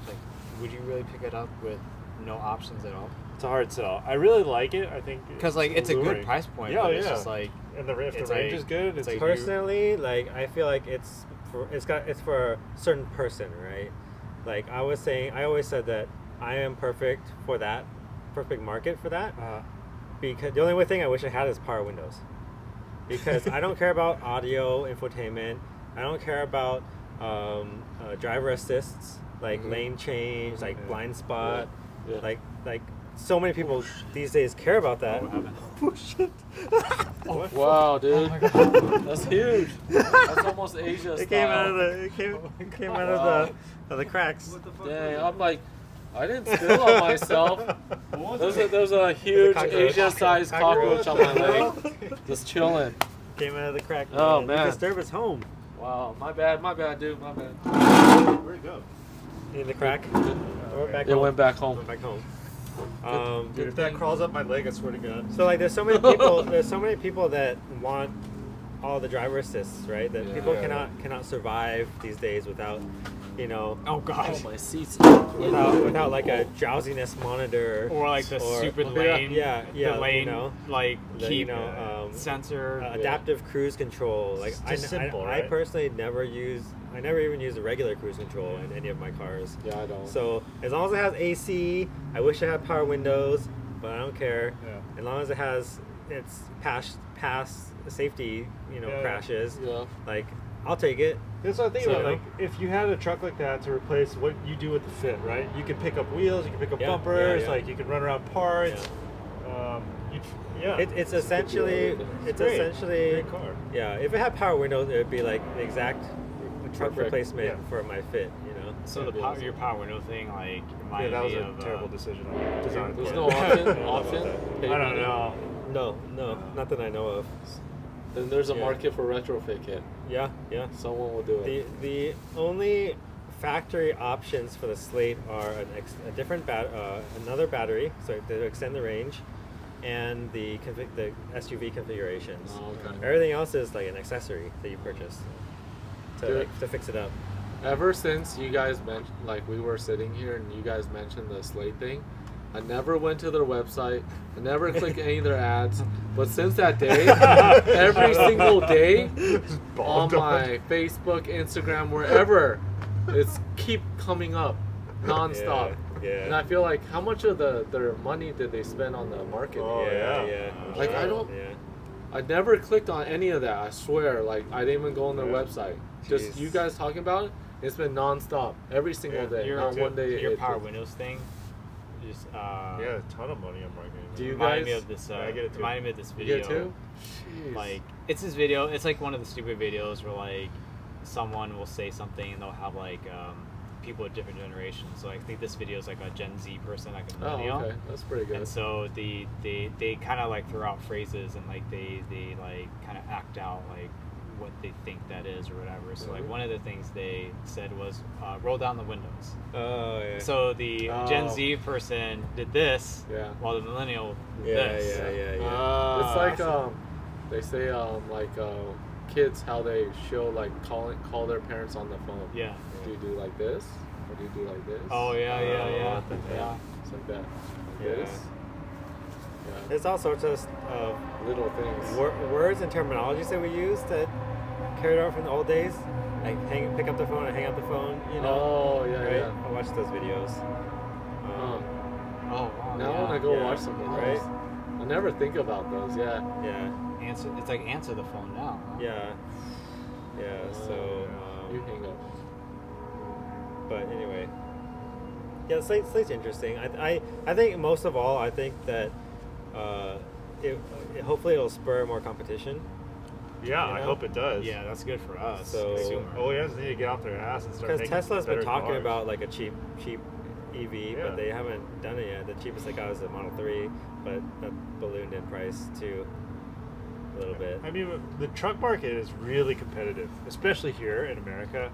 like, would you really pick it up with no options at all? It's a hard sell. I really like it. I think Because like it's a good alluring. price point. Yeah, but yeah. it's just like And if it's the range like- is good, it's like like Personally, like I feel like it's for a certain person, right? Like I always said that I am perfect market for that. Because the only thing I wish I had is power windows. Because I don't care about audio infotainment. I don't care about driver assists, like lane change, like blind spot, Yeah. like so many people these days care about that. Oh shit! Wow, dude. That's huge. That's almost Asia It style. came out of the cracks. Dang, I'm like, I didn't spill on myself. There's a huge cockroach. Asia-sized cockroach on my leg, just chilling. Came out of the crack. Oh, You man. disturbed his home. Wow, my bad, dude, my bad. Where'd it go? In the crack. Back It home. went back home. Went back home. Dude, if that crawls up my leg, I swear to God. So like, there's so many people. There's so many people that want all the driver assists, right? That Yeah. people Yeah. cannot survive these days without, you know, oh god, Oh, my seats. without like a drowsiness monitor or like the or- stupid Yeah. lane, Yeah, the lane you know, like the, keep you know, sensor. adaptive cruise control. Like It's just simple, I right? personally never even use the regular cruise control in any of my cars. Yeah, I don't. So as long as it has AC, I wish it had power windows, but I don't care. Yeah. As long as it has its past safety, you know, Yeah. crashes, Yeah. like I'll take it. That's what I think So- about. Like, if you had a truck like that to replace what you do with the Fit, right? You can pick up wheels, you can pick up Yeah, bumpers, yeah. like you can run around parts. Yeah. It's essentially Great car. yeah. If it had power windows, it would be like the exact truck Perfect. replacement Yeah. for my Fit, you know. So your power window thing, like Yeah, reminded that was me a of terrible decision on the design. There's part. no option. I don't know. No, not that I know of. Then there's a Yeah. market for retrofit kit. Yeah. Someone will do it. The only factory options for the Slate are a different another battery, so to extend the range, and the SUV configurations. Oh, okay. Everything else is like an accessory that you purchase Dude. to fix it up. Ever since you guys mentioned, like we were sitting here and you guys mentioned the Slate thing, I never went to their website. I never clicked any of their ads. But since that day, every single day on my Facebook, Instagram, wherever, it's keep coming up nonstop. Yeah. And I feel like how much of their money did they spend on the marketing? Oh, yeah. Like, I don't- Yeah. I never clicked on any of that. I swear. Like I didn't even go on their Yeah. website. Just Jeez. you guys talking about it. It's been nonstop every single Yeah. day. your, Not one day. your it- power windows thing. Just Yeah, a ton of money on marketing. Do you reminded me guys- of this. I get it too. Reminded me of this You video. get too? Jeez. Like it's this video. It's like one of the stupid videos where like someone will say something and they'll have like people of different generations. So I think this video is like a Gen Z person, like a Oh, millennial. okay. That's pretty good. And so they kind of like throw out phrases and like they like kind of act out like what they think that is or whatever. So like Mhm. one of the things they said was roll down the windows. Oh yeah. So the Gen Oh. Z person did this, Yeah. while the millennial did yeah, this. yeah. It's like they say kids how they show like call their parents on the phone. Yeah. Do you do like this? Or do you do like this? Oh yeah. Yeah. It's like that. Like Yeah. this. Yeah. There's all sorts of Little things. words and terminologies that we use that carried over from the old days, like pick up the phone and hang up the phone. You know. Oh yeah, right? yeah. I watched those videos. Huh. Oh wow. Now yeah. when I go yeah, watch some of those, right? I never think about those. Yeah. It's like answer the phone now. Huh? Yeah. So. You hang up. But anyway, yeah, Slate's interesting. I think most of all, I think that hopefully it'll spur more competition. Yeah, You I know? hope it does. Yeah, that's good for us. So- consumer. OEMs need to get off their ass and start Because making Tesla's been better talking cars. about like a cheap EV, Yeah. but they haven't done it yet. The cheapest they got was the Model 3, but that ballooned in price too a little bit. I mean, the truck market is really competitive, especially here in America.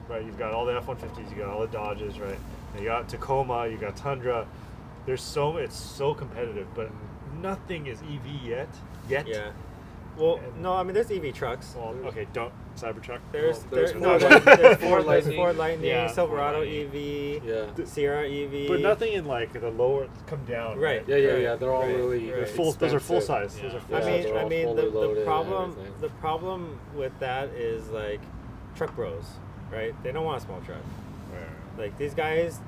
Right, you've got all the F-150s, you got all the Dodges, right? And you got Tacoma, you got Tundra. It's so competitive, but nothing is EV yet. Yeah. Well, And- no, I mean there's EV trucks. Well, okay, don't Cybertruck. There's there's Ford Ford Lightning, Ford Lightning, Yeah, Silverado Ford Lightning. EV, Yeah. Sierra EV. But nothing in like the lower come down. Right. Yeah. They're all Right, really. right. Those are full expensive. size. Those Yeah. are full I Yeah, size. they're mean, all fully loaded and everything. the problem with that is like truck bros, right? They don't want a small truck. Like these guys,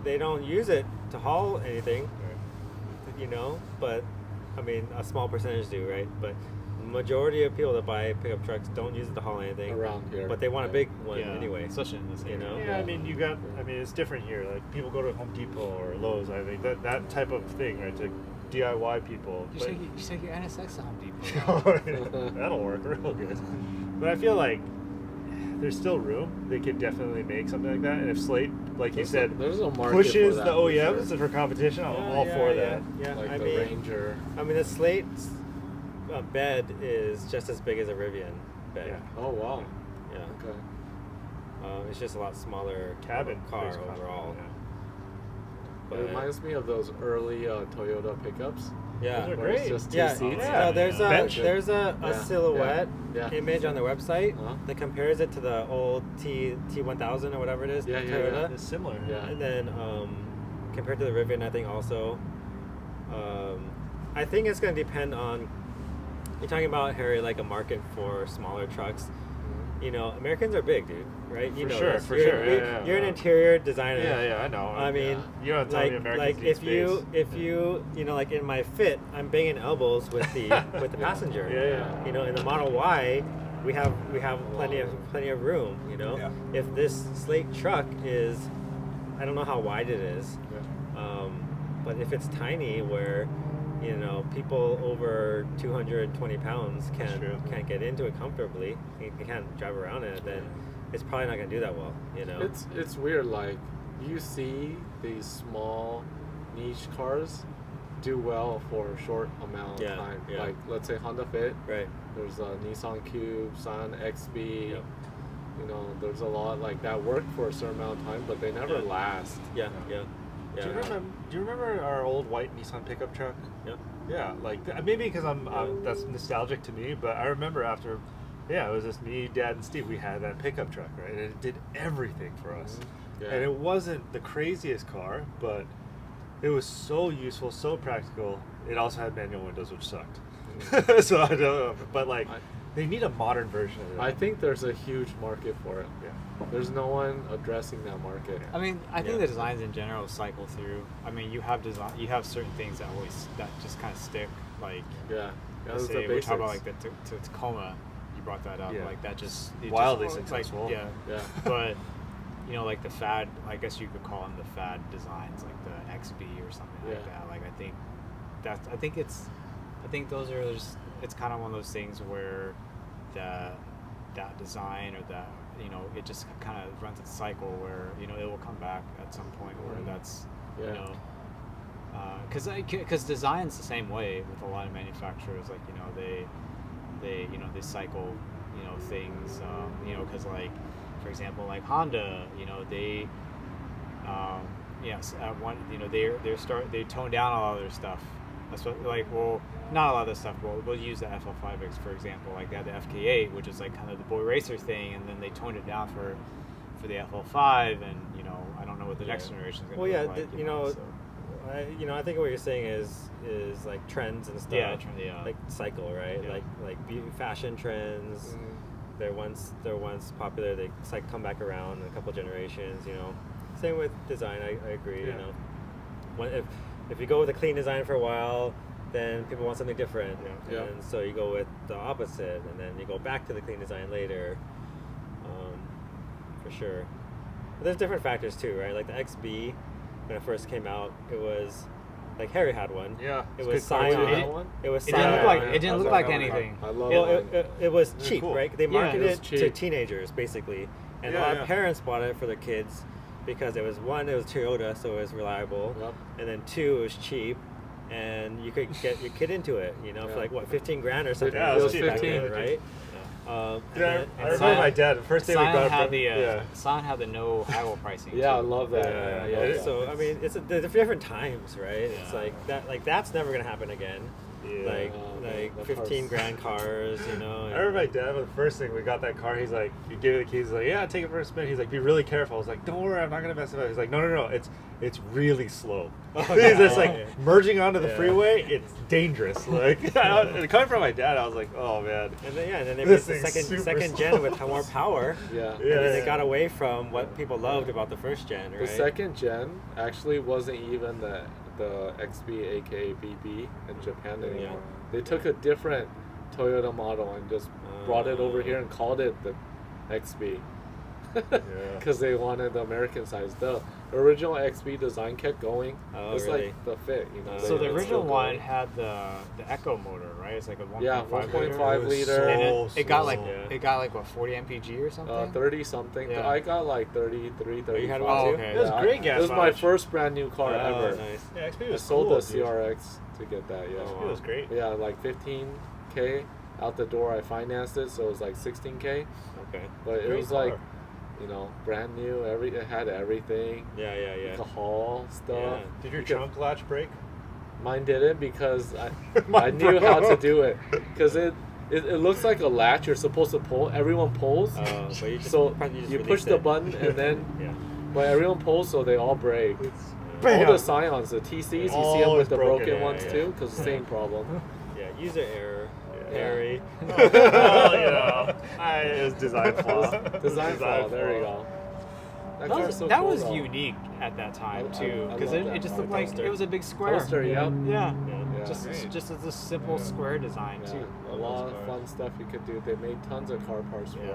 they don't use it to haul anything, you know. But I mean, a small percentage do, right? But majority of people that buy pickup trucks don't use it to haul anything Around here. but they want a big one Yeah, anyway. especially in this You area. know? Yeah, I mean, it's different here. Like, people go to Home Depot or Lowe's, I think, that type of thing, right, to DIY people. You But- take your NSX to Home Depot. That'll work real good. But I feel like there's still room. They could definitely make something like that. And if Slate, like you said, there's a market pushes for that the for OEMs sure. for competition, I'm Yeah, all yeah, for yeah. that. Yeah, Like I the mean, Ranger. the Slate's bed is just as big as a Rivian bed. Yeah. Oh wow. Yeah. Okay. It's just a lot smaller Cabin. car based on- overall. yeah. But It reminds me of those early Toyota pickups. yeah, Those are Where it's great. just two yeah. seats. Yeah. No, there's Bench. a Yeah. silhouette Yeah. image on their website Uh-huh. that compares it to the old T1000 or whatever it is, Yeah, yeah, Toyota. yeah. It's similar. Yeah. And then compared to the Rivian, I think also, I think it's going to depend on. You're talking about, Harry, like a market for smaller trucks. You know, Americans are big, dude. Right? You For know sure, this. for You're, sure. Yeah, you're an yeah. interior designer. Yeah, I know. I mean, you don't tell me Americans like need if you space. like in my Fit, I'm banging elbows with the passenger. Yeah. You know, in the Model Y, we have plenty of room. You know, Yeah. if this Slate truck is, I don't know how wide it is, Yeah. but if it's tiny, where you know people over 220 pounds That's true. can't get into it comfortably, you can't drive around in it, then it's probably not going to do that well. You know. It's weird. Like you see these small niche cars do well for a short amount Yeah, of time. yeah. Like let's say Honda Fit. Right. There's a Nissan Coupe, Scion XB. Yep. You know, there's a lot like that work for a certain amount of time, but they never Yeah. last. Yeah. Yeah. Do you remember our old white Nissan pickup truck? Yeah. Yeah, like maybe because I'm that's nostalgic to me, but I remember after, it was just me, Dad, and Steve. We had that pickup truck, right? And it did everything for us. Yeah. And it wasn't the craziest car, but it was so useful, so practical. It also had manual windows, which sucked. So I don't know, but like they need a modern version of it. I think there's a huge market for it. Yeah. There's no one addressing that market. I mean, I think Yeah. the designs in general cycle through. I mean, you have certain things that just kind of stick. Like, Yeah. let's Those are say the we talk basics. about like the Tacoma. You brought that up. Yeah. Like that just Wildly it's successful. Like, yeah, Yeah. but you know, like the fad. I guess you could call them the fad designs, like the XB or something like Yeah. that. Like I think those are just. It's kind of one of those things where that design or that, you know, it just kind of runs its cycle where, you know, it will come back at some point where that's, you Yeah. know, because design's the same way with a lot of manufacturers. Like, you know, they cycle, you know, things, you know, because like, for example, like Honda, you know, they yes, at one, you know, they tone down a lot of their stuff. That's what, like, well, not a lot of this stuff. We'll use the FL5X for example. Like they had the FK8, which is like kind of the boy racer thing, and then they toned it down for the FL5, and you know, I don't know what the next generation is going to Well, yeah, look like. you know, so. I think what you're saying is like trends and stuff. Yeah. Like cycle, right? Yeah. Like beauty, fashion trends. They're once popular. They come back around in a couple generations. You know, same with design. I agree. Yeah. You know, if you go with a clean design for a while, then people want something different. Yeah. And so you go with the opposite, and then you go back to the clean design later. For sure. But there's different factors too, right? Like the XB, when it first came out, it was like Harry had one. Yeah, It it's was good car, too. Scion. It was It didn't look Scion. like Yeah, it didn't I look love like that anything. I love Well, that. it was It's cheap, cool. right? They Yeah, marketed it was it to cheap. teenagers, basically. And a Yeah, lot yeah. of parents bought it for their kids because it was, one, it was Toyota, so it was reliable. Yep. And then two, it was cheap. And you could get your kid into it, you know, for Yeah. like, what, 15 grand or something? Yeah, it was back then, 15. right? Dude, I and remember Scion- my dad. The first day we Scion got had from, the Scion had the no haggle pricing. Yeah, I too. love that. Yeah, I yeah. love Yeah. that. So I mean, they're different times, right? It's Yeah. like that. Like that's never gonna happen again. Yeah. Like man, the 15 cars. grand cars, you know. I remember my dad, the first thing we got that car, he's like, you gave me the keys, he's like, yeah, take it for a spin. He's like, be really careful. I was like, don't worry, I'm not going to mess it up. He's like, no, it's really slow. He's just like, merging onto the Yeah. freeway, it's dangerous. Like, and coming from my dad, I was like, oh, man. And then they This released the thing's super second slow. gen with more power. Yeah. And then they Yeah. got away from what people loved about the first gen, right? The second gen actually wasn't even the XB, aka BB, in Japan anymore. Yeah. They took a different Toyota model and just brought it over here and called it the XB. Because they wanted the American size. The original XB design kept going. Oh, It's really? like the fit, you know. So the it's original still one going. had the Echo motor, right? It's like a 1.5 Yeah, liter. 1.5 liter. And So it got like slow. what 40 mpg or something. 30 something. Yeah. I got like 33, 35. you had one Oh, too? okay. It was Yeah, great gas It was my mileage. first brand new car Oh, ever. nice. Yeah, XP I was sold cool, the dude. CRX to get that, yeah. XP was great. Yeah, like 15K out the door. I financed it, so it was like 16K. Okay. But it Great was car. like, you know, brand new. It had everything. Yeah. You could haul stuff. Yeah. Did your You could- trunk latch break? Mine didn't because I Mine knew how to broke. do it. Because it looks like a latch you're supposed to pull. Everyone pulls. Oh, but you just, So you just you push released the it. button and then, Yeah. but everyone pulls, so they all break. All Bam. the Scions, the TCs, you see them Always with the broken, broken yeah, ones yeah. too, because the same problem. Yeah. User error. Yeah. Harry. Well, you know, it was design flaw. Design flaw. There you go. That car's was, so that cool, was though. unique at that time I- too, I because love it that just car. looked like Poster. it was a big square. Poster, yep. Yeah. Yeah. Just as a simple square design Yeah, too. a lot of fun stuff you could do. They made tons of car parts for it.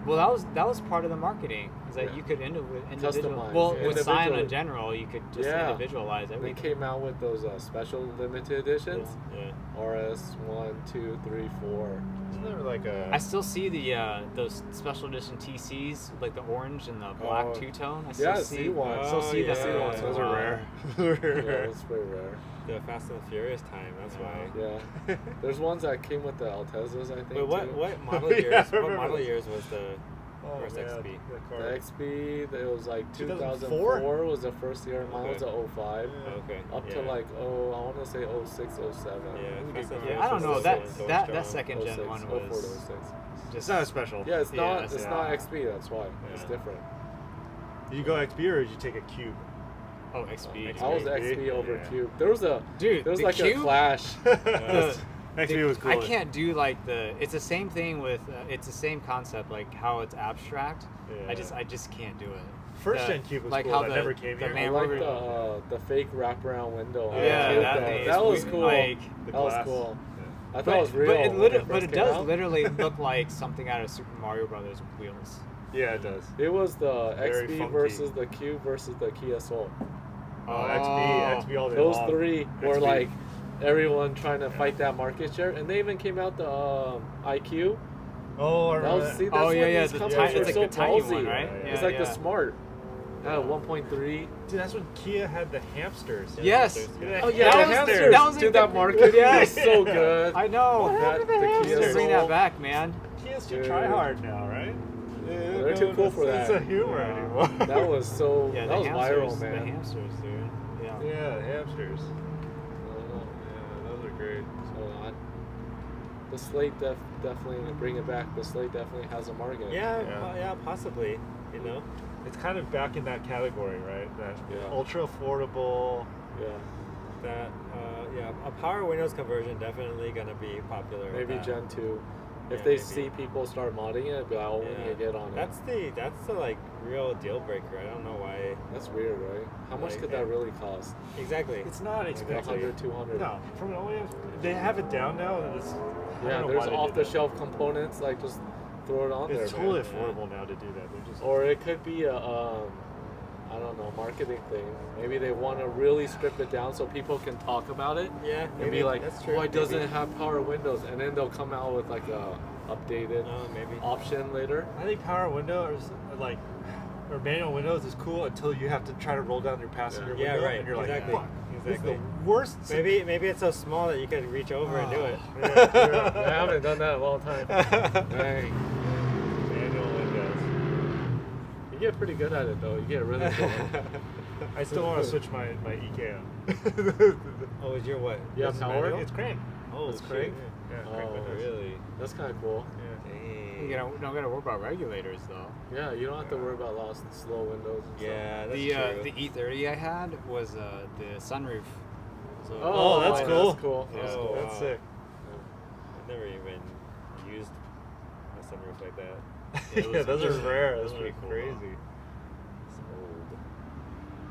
Well, that was part of the marketing, is that Yeah. you could individual. Customize, Well, with Scion individually. in general, you could just Yeah. individualize They everything. came out with those special limited editions. Yeah. RS 1, 2, 3, 4. Isn't there like a... I still see the those special edition TCs, like the orange and the black Oh. two-tone. I Yeah, still I see. see one. I still see Oh, them. yeah. Those are rare. Yeah, it's very rare. The Fast and the Furious time. That's why. Yeah. There's ones that came with the Altezas, I think. Wait, what too. what model Yeah, years? I What remember model this. years was the Oh, first man, XB? the The car. XB, it was like 2004? 2004 was the first year. Mine was Okay. a 05. Okay. Up yeah. to like, I want to say 06, 07. Yeah, Fast and Yeah, Furious I don't was know. also That going that strong. second gen 06, one 04 to was 06. It's just not special. Yeah, it's Yeah, not. it's It's not. not XB. That's why it's Yeah. different. Did you go XB or did you take a Cube? oh XB. I was XB, XB over yeah. Cube. There was Dude, there was the like Cube? a clash. XB was cool. I can't do like the. It's the same thing with. It's the same concept, like how it's abstract. Yeah. I just can't do it. First The- gen Cube was like cool. how That the- never came the here. I man- like Hamburger. the fake wraparound window. on the Yeah, Cube, that though. thing is That was weird. cool. Like, The That was glass. cool. Yeah. I thought it was real. But it, when but first it came does out. literally look like something out of Super Mario Brothers wheels. Yeah, it does. It was the Very XB funky. versus the Cube versus the Kia Soul. XB all day Those long. three were XB. like everyone trying to fight that market share, and they even came out the IQ. Oh, I That remember was, see, that. that's Oh, yeah, when yeah, these the companies ti- were it's so like the tiny ballsy. one, right? Yeah, It's yeah. like the Smart. 1.3. Dude, that's when Kia had the hamsters. Yes. Yeah, Oh the yeah, That the was- hamsters. that was Dude, like that the- market Yes. was so good. I know. That, the Kia Let's bring Soul. that back, man. Kia's too Dude. try hard now, right? They're too cool for It's that. a humor anymore. That was so. Yeah, that the was hamsters, viral, The man. hamsters, dude. Yeah. Yeah, the hamsters. I don't know. Yeah, those are great. So the Slate definitely bring it back. The Slate definitely has a market. Yeah, Yeah. yeah, possibly. You know. It's kind of back in that category, right? That Yeah. ultra affordable. Yeah. That yeah, a power Windows conversion definitely gonna be popular. with Maybe that. Gen 2. If Yeah, they maybe. see people start modding it, be like, oh, we need to get on That's the like real deal breaker. I don't know why. it. That's weird, right? How much Like, could that really cost? Exactly. It's not Like expensive. 100, 200. No, from OEMs, they have it down now. And it's, I Yeah, don't know there's why they off did the that. shelf components. Like just throw it on there. It's man. totally affordable now to do that. They're just Or it could be a, I don't know, marketing thing. Maybe they want to really strip it down so people can talk about it Yeah, and maybe be like, that's true. oh, it doesn't maybe. have power windows, and then they'll come out with like a updated Maybe. option later. I think power windows or manual windows is cool until you have to try to roll down your passenger Yeah, window, right. and you're Exactly. like, fuck, this is the Exactly. worst. Maybe it's so small that you can reach over and do it. I haven't done that in a long time. Dang. Manual windows. You get pretty good at it though. You get really good. I still want to switch my EK Oh, is your what? You have It's power? manual. It's crank. Oh, It's shit. crank. Yeah, crank Oh, windows. Really? That's kind of cool. Yeah. Dang. You know, don't gotta worry about regulators though. Yeah, you don't have to worry about lost slow windows. And Yeah, that's The true. the E30 I had was the sunroof. So Stuff. Oh, that's cool. That's cool. Yeah. That's Oh, cool. That's wow. sick. I've never even used a sunroof like that. Yeah, those are rare. That's Those pretty are cool. crazy. It's old.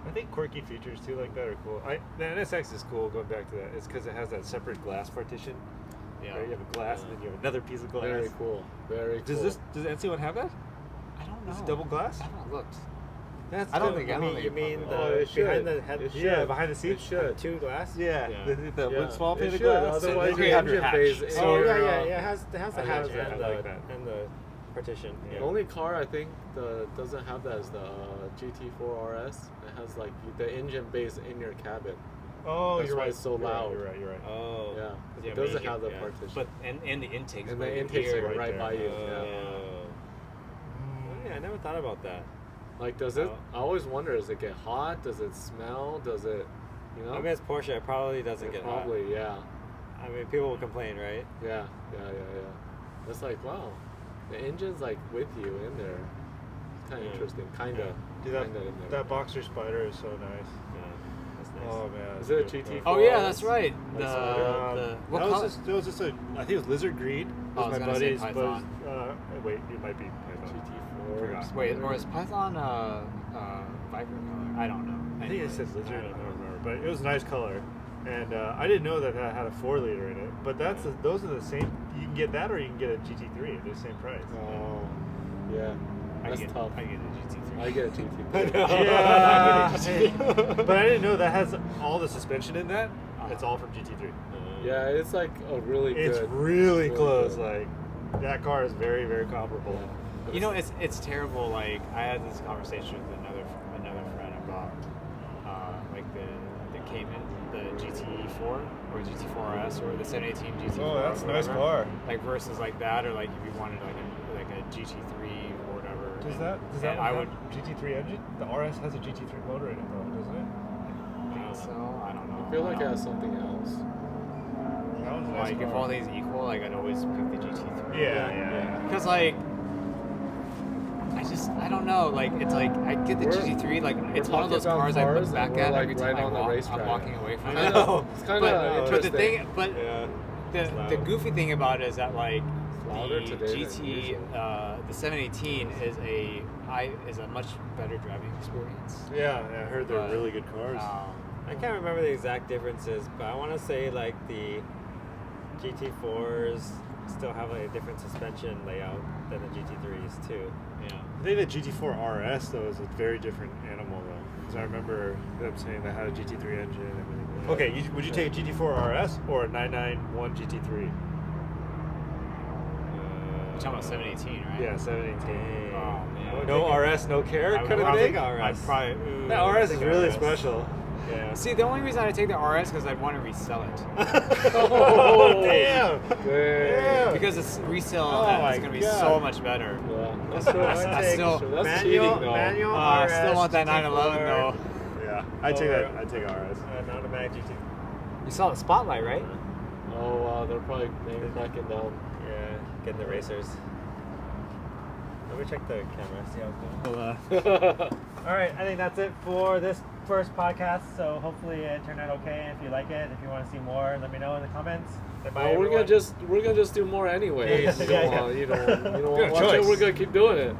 I think quirky features too like that are cool. The NSX is cool. Going back to that, it's because it has that separate glass partition. Yeah. Right? You have a glass and then you have another piece of glass. Very cool. Very cool. Does NC1 have that? I don't know. Is it double glass? I haven't looked. That's I don't cool. think I You don't mean, think you it mean probably the Oh, it should. behind the head? It Yeah, should. behind the seat. It should. Two glass? Yeah, Yeah. the small pane it of should. glass. Otherwise, then your you have your engine hatch. bays in Oh your, yeah, yeah, yeah. It has the I hatch like that. and I like that. and the partition. Yeah. The only car I think doesn't have that is the GT4 RS. It has like the engine base in your cabin. Oh, That's you're why right. it's so You're right, loud. You're right. You're right. Oh. Yeah, 'cause Yeah, it doesn't maybe, have the yeah. partition. But and the intakes. and right the intakes here. are right there. by you. Oh. Mm. Yeah, I never thought about that. Like, does it? Oh. I always wonder: does it get hot? Does it smell? Does it? You know? I mean, it's Porsche. It probably doesn't get hot. probably. Yeah. I mean, people will complain, right? Yeah. It's like, wow, the engine's like with you in there. It's kind of Yeah. interesting. Kinda. Dude, that, Kinda in there. that Boxer Spider is so nice. Yeah, that's nice. Oh man. Is it a that's GT4? Oh yeah, that's right. The, That's what that color? was just a. I think it was lizard green. It Oh, I was was my gonna say buddy's. But Python. wait, it might be Python. GT4. Forgot. Wait, or is Python Viper color? I don't know. I think it said Anyways, lizard. I I don't don't know. remember, but it was a nice color. And I didn't know that had a 4-liter in it. But those are the same. You can get that, or you can get a GT3. They're the same price. Oh. Yeah. I That's get, tough. I get a GT3. I get a GT3. Yeah, hey, but I didn't know that has all the suspension in that. It's all from GT3. Yeah, it's like a really good. It's really really close. good. Like that car is very, very comparable. Yeah. You know, it's terrible. Like I had this conversation with another friend about like the Cayman, the GT4 or GT4 RS or the 718 GT4. Oh, that's a or nice whatever. car. Like versus like that, or like if you wanted like a GT3 or whatever. Does and- that and I one would have GT3 engine? The RS has a GT3 motor in it though, doesn't it? think so. I don't know. I feel like it has something else. That one's a nice Like if car. all things equal, like I'd always pick the GT3. Yeah. Because like, I don't know. Like it's like I get the We're- GT3, like it's we're one of those talking about cars I cars look and back we're, at like, every time right I on the walk. I'm racetrack. walking away from I it. know. It's kind But of the interesting. thing, but Yeah. the loud. goofy thing about it is that like louder the today than GT, usual. the 718 is a much better driving experience. Yeah, I heard they're But, really good cars. I can't remember the exact differences, but I want to say like the GT4s still have like a different suspension layout than the GT3s too. Yeah. I think the GT4 RS though is a very different animal though, because I remember them saying they had a GT3 engine and everything. Okay, would you take a GT4 RS or a 991 GT3? You're talking about 718, right? Yeah, 718. Oh man. No RS, no care. I would Kind of probably- thing. I'd probably. That RS is think really RS. special. Yeah. See, the only reason I take the RS because I'd want to resell it. Oh damn! Dang. Damn. Because it's resale Oh and my it's gonna be God. so much better. Yeah. That's That's, what I still- that's manual, cheating though. manual I RS, still want that GT4, 911 though. Yeah, I take that. I take RS. An automatic GT. You saw the spotlight, right? Oh wow, they're probably cracking down. Yeah, getting the racers. Let me check the camera, see how it's going. All right, I think that's it for this first podcast, so hopefully it turned out okay. If you like it, if you want to see more, let me know in the comments. Say bye, We're everyone. gonna just do more anyway. Yeah, You don't want to watch choice. it. We're gonna keep doing it.